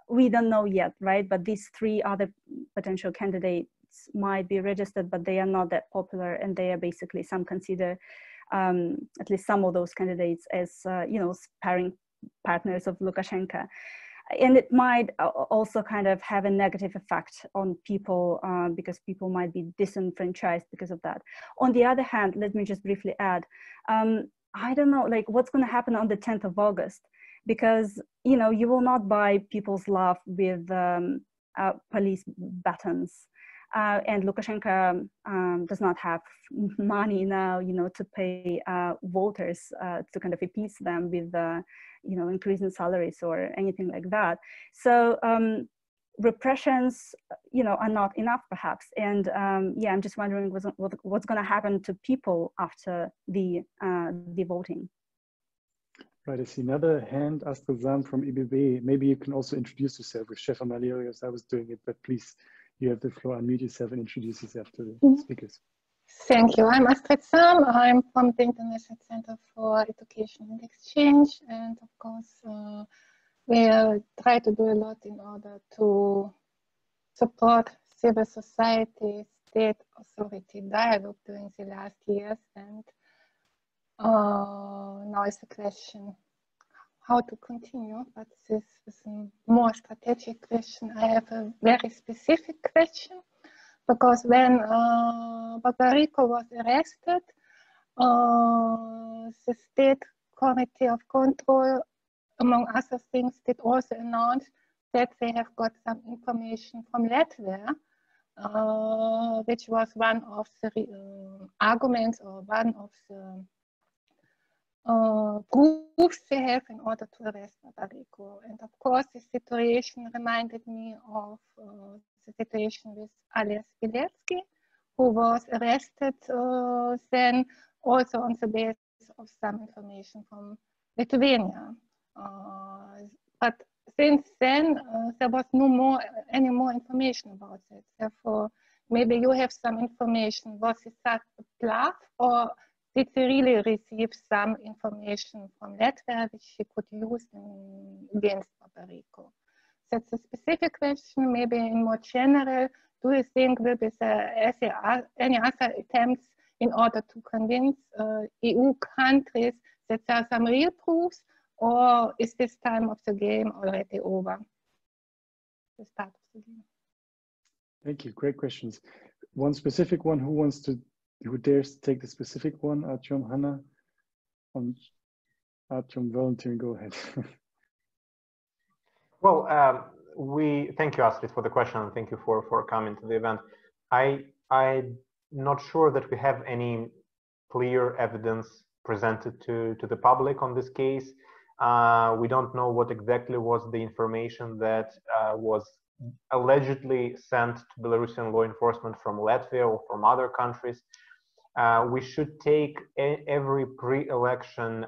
we don't know yet, right, but these 3 other potential candidates might be registered, but they are not that popular, and they are basically, some consider at least some of those candidates as, you know, sparring partners of Lukashenka. And it might also kind of have a negative effect on people, because people might be disenfranchised because of that. On the other hand, let me just briefly add, I don't know, like, what's going to happen on the 10th of August, because, you know, you will not buy people's love with police batons. And Lukashenko does not have money now, you know, to pay voters to kind of appease them with, you know, increasing salaries or anything like that. So repressions, you know, are not enough perhaps. And yeah, I'm just wondering what's going to happen to people after the voting. Right, I see another hand, Astrazan from IBB. Maybe you can also introduce yourself with Chef Amalio, as I was doing it, but please, you have the floor. Unmute yourself and introduce yourself to the speakers. Thank you. I'm Astrid Sam. I'm from the International Center for Education and Exchange. And of course, we try to do a lot in order to support civil society, state authority dialogue during the last years. And now is the question how to continue, but this is a more strategic question. I have a very specific question, because when Babarika was arrested, the State Committee of Control, among other things, did also announce that they have got some information from Latvia, which was one of the arguments or one of the proofs they have in order to arrest Babarika. And of course, this situation reminded me of the situation with Ales Bilecki, who was arrested then also on the basis of some information from Lithuania. But since then, there was any more information about it. Therefore, maybe you have some information. Was it a bluff, or did they really receive some information from Latvia which she could use against Babarika? That's a specific question. Maybe in more general, do you think will be any other attempts in order to convince EU countries that there are some real proofs, or is this time of the game already over? The start of the game. Thank you. Great questions. One specific one. Who dares to take the specific one? Artyom, Hana? Artyom, volunteering, go ahead. Well, thank you, Astrid, for the question, and thank you for coming to the event. I'm not sure that we have any clear evidence presented to the public on this case. We don't know what exactly was the information that was allegedly sent to Belarusian law enforcement from Latvia or from other countries. We should take every pre-election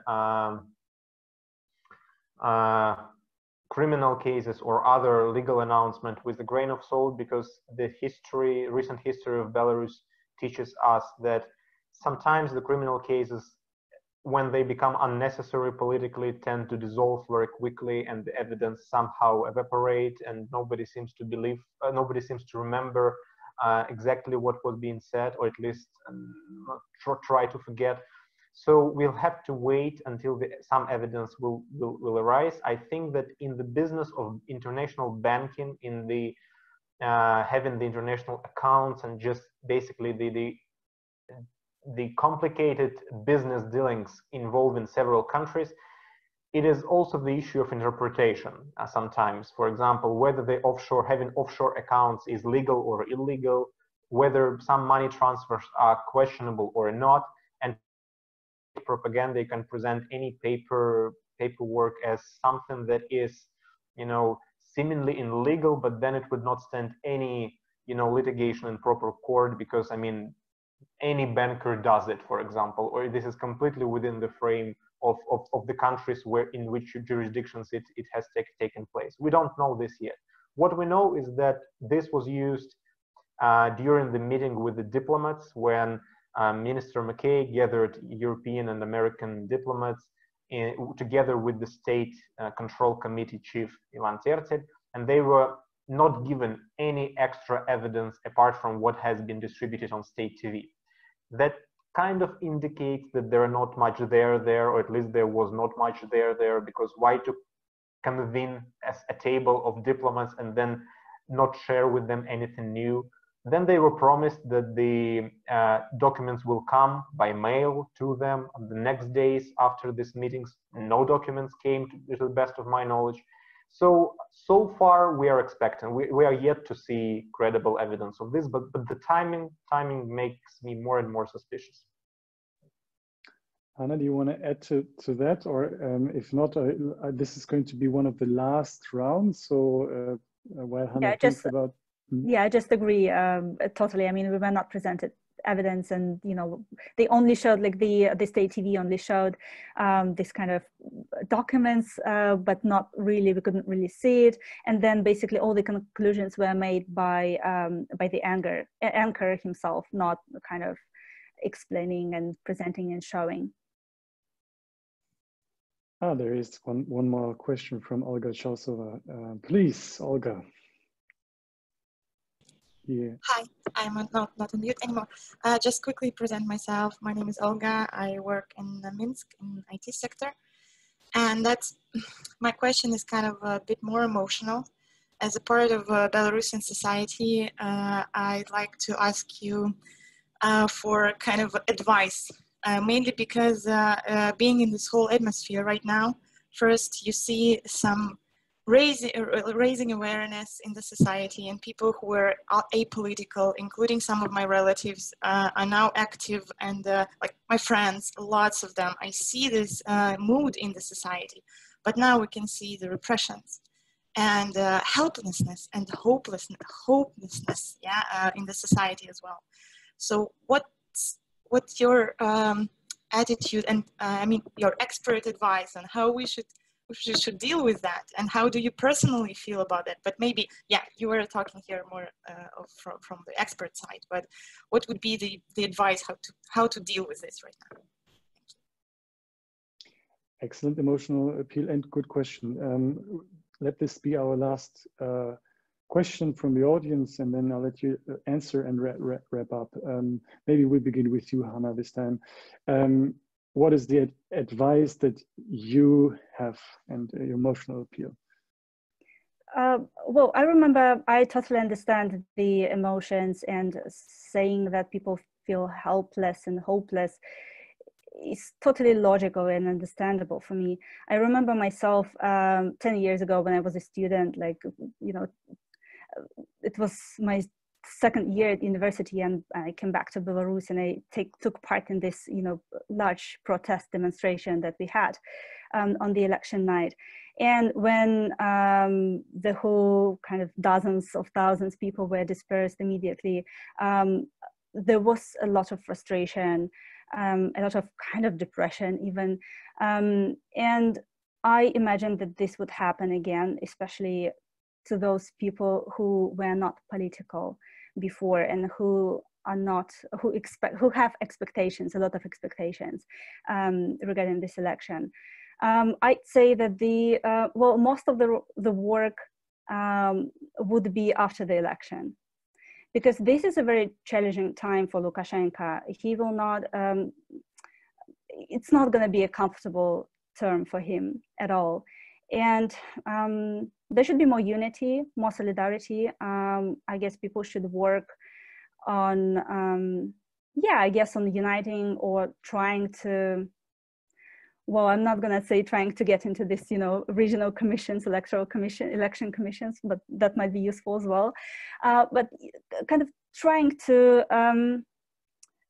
criminal cases or other legal announcement with a grain of salt, because the recent history of Belarus teaches us that sometimes the criminal cases, when they become unnecessary politically, tend to dissolve very quickly, and the evidence somehow evaporate, and nobody seems to remember exactly what was being said, or at least try to forget. So we'll have to wait until some evidence will arise. I think that in the business of international banking, in the having the international accounts and just basically the complicated business dealings involving several countries, it is also the issue of interpretation sometimes. For example, whether having offshore accounts is legal or illegal, whether some money transfers are questionable or not, and propaganda can present any paperwork as something that is, you know, seemingly illegal, but then it would not stand any, you know, litigation in proper court, because I mean, any banker does it, for example, or this is completely within the frame of the countries in which jurisdictions it has taken place. We don't know this yet. What we know is that this was used during the meeting with the diplomats when Minister McKay gathered European and American diplomats together with the State Control Committee Chief Ivan Tertel, and they were not given any extra evidence apart from what has been distributed on state TV. That kind of indicates that there are not much there, or at least there was not much there, because why to convene as a table of diplomats and then not share with them anything new? Then they were promised that the documents will come by mail to them on the next days after these meetings. No documents came, to the best of my knowledge. So far we are expecting, we are yet to see credible evidence of this, but the timing makes me more and more suspicious. Hana, do you want to add to that? Or if not, this is going to be one of the last rounds. So while Hana thinks about... Yeah, I just agree totally. I mean, we were not presented evidence, and you know, they only showed, like the state TV only showed this kind of documents, but not really, we couldn't really see it. And then basically all the conclusions were made by the anchor himself, not kind of explaining and presenting and showing. There is one more question from Olga Chelsova. Please, Olga. Yeah. Hi, I'm not on mute anymore. Just quickly present myself. My name is Olga. I work in Minsk in IT sector. And my question is kind of a bit more emotional. As a part of Belarusian society, I'd like to ask you for kind of advice, mainly because being in this whole atmosphere right now, first you see some raising awareness in the society, and people who were apolitical, including some of my relatives, are now active, and like my friends, lots of them. I see this mood in the society, but now we can see the repressions and helplessness and hopelessness, yeah, in the society as well. So what's your attitude and I mean your expert advice on how we should deal with that, and how do you personally feel about it? But maybe, yeah, you were talking here more from the expert side, but what would be the advice how to deal with this right now? Excellent emotional appeal and good question. Let this be our last question from the audience, and then I'll let you answer and wrap up. Maybe we begin with you, Hana, this time. What is the advice that you have and your emotional appeal? Well, I remember I totally understand the emotions, and saying that people feel helpless and hopeless is totally logical and understandable for me. I remember myself 10 years ago when I was a student, like, you know, it was my second year at university, and I came back to Belarus, and I took part in this, you know, large protest demonstration that we had on the election night. And when the whole kind of dozens of thousands of people were dispersed immediately, there was a lot of frustration, a lot of kind of depression even. And I imagined that this would happen again, especially to those people who were not political before, and who are not, who have expectations, a lot of expectations regarding this election. I'd say that well, most of the work would be after the election, because this is a very challenging time for Lukashenko. He will not, it's not going to be a comfortable term for him at all. And there should be more unity, more solidarity. I guess people should work on, yeah, I guess on uniting or trying to, well, I'm not going to say trying to get into this, you know, regional commissions, electoral commission, election commissions, but that might be useful as well. But kind of trying to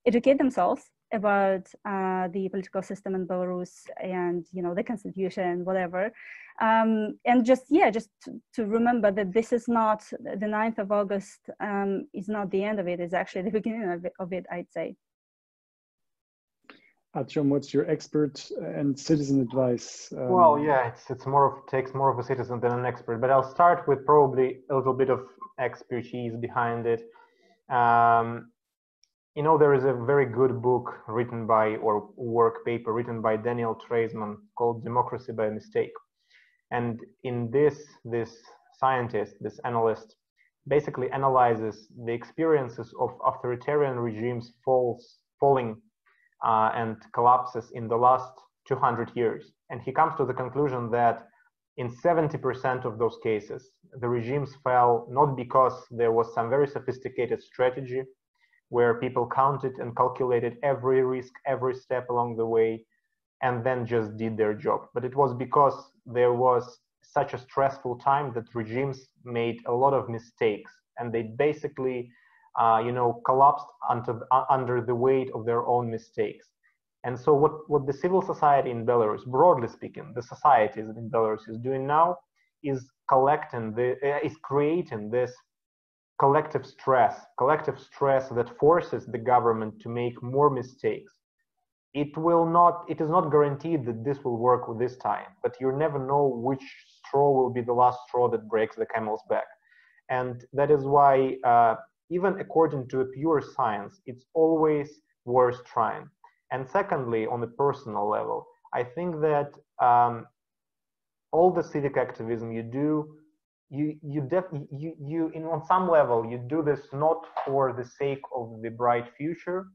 educate themselves about the political system in Belarus and, you know, the constitution, whatever. And just, yeah, just to remember that this is not, the 9th of August is not the end of it, it's actually the beginning of it, I'd say. Artyom, what's your expert and citizen advice? Well, yeah, it's more of, takes more of a citizen than an expert, but I'll start with probably a little bit of expertise behind it. You know, there is a very good book written by, or work paper written by Hanna LIUBAKOVA called Democracy by Mistake. And in this scientist, this analyst, basically analyzes the experiences of authoritarian regimes falling and collapses in the last 200 years. And he comes to the conclusion that in 70% of those cases, the regimes fell not because there was some very sophisticated strategy where people counted and calculated every risk, every step along the way, and then just did their job. But it was because there was such a stressful time that regimes made a lot of mistakes, and they basically, you know, collapsed under the weight of their own mistakes. And so what the civil society in Belarus, broadly speaking, the societies in Belarus is doing now is creating this collective stress that forces the government to make more mistakes. It is not guaranteed that this will work this time, but you never know which straw will be the last straw that breaks the camel's back. And that is why, even according to a pure science, it's always worth trying. And secondly, on a personal level, I think that all the civic activism you do, on some level, you do this not for the sake of the bright future,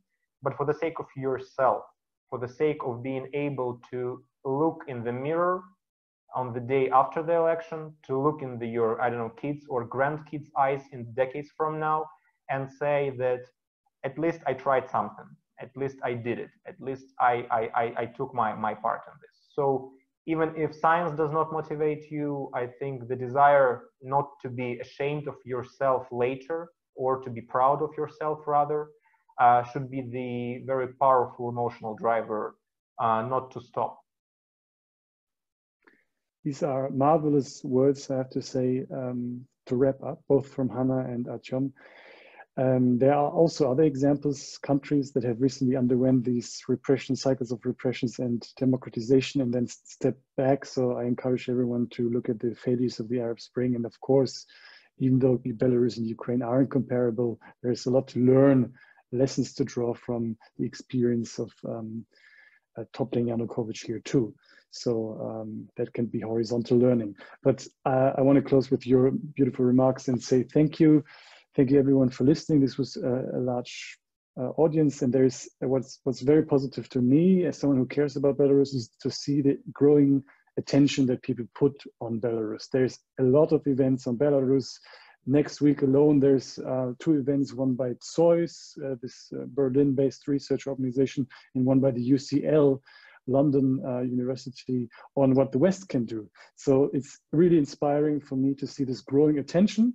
but for the sake of yourself, for the sake of being able to look in the mirror on the day after the election, to look in your, I don't know, kids' or grandkids' eyes in decades from now and say that at least I tried something, at least I did it, at least I took my part in this. So even if science does not motivate you, I think the desire not to be ashamed of yourself later, or to be proud of yourself rather, should be the very powerful emotional driver not to stop. These are marvelous words, I have to say, to wrap up, both from Hana and Artyom. There are also other examples, countries that have recently underwent these repression cycles of repressions and democratization and then step back. So I encourage everyone to look at the failures of the Arab Spring. And of course, even though Belarus and Ukraine aren't comparable, there's a lot to learn, lessons to draw from the experience of toppling Yanukovych here too. So that can be horizontal learning. But I want to close with your beautiful remarks and say thank you. Thank you everyone for listening. This was a large audience, and there's what's very positive to me as someone who cares about Belarus is to see the growing attention that people put on Belarus. There's a lot of events on Belarus. Next week alone, there's 2 events, one by ZOIS, this Berlin-based research organization, and one by the UCL, London University, on what the West can do. So it's really inspiring for me to see this growing attention.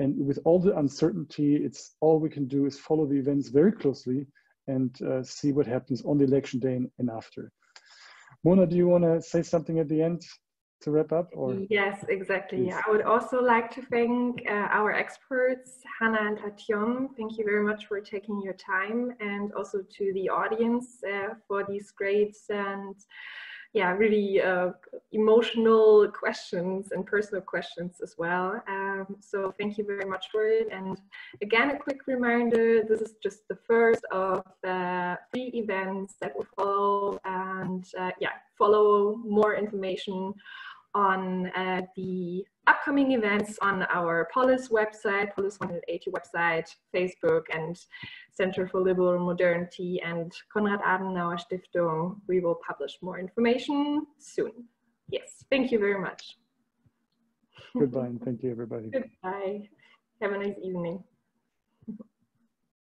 And with all the uncertainty, it's all we can do is follow the events very closely and see what happens on the election day and after. Mona, do you want to say something at the end to wrap up? Or? Yes, exactly. Please. I would also like to thank our experts, Hana and Artyom. Thank you very much for taking your time, and also to the audience for these great and really emotional questions and personal questions as well. So thank you very much for it. And again, a quick reminder, this is just the first of the 3 events that will follow, and follow more information on the upcoming events on our Polis website, Polis 180 website, Facebook, and Center for Liberal Modernity and Konrad Adenauer Stiftung. We will publish more information soon. Yes, thank you very much. Goodbye, and thank you, everybody. Goodbye. Have a nice evening.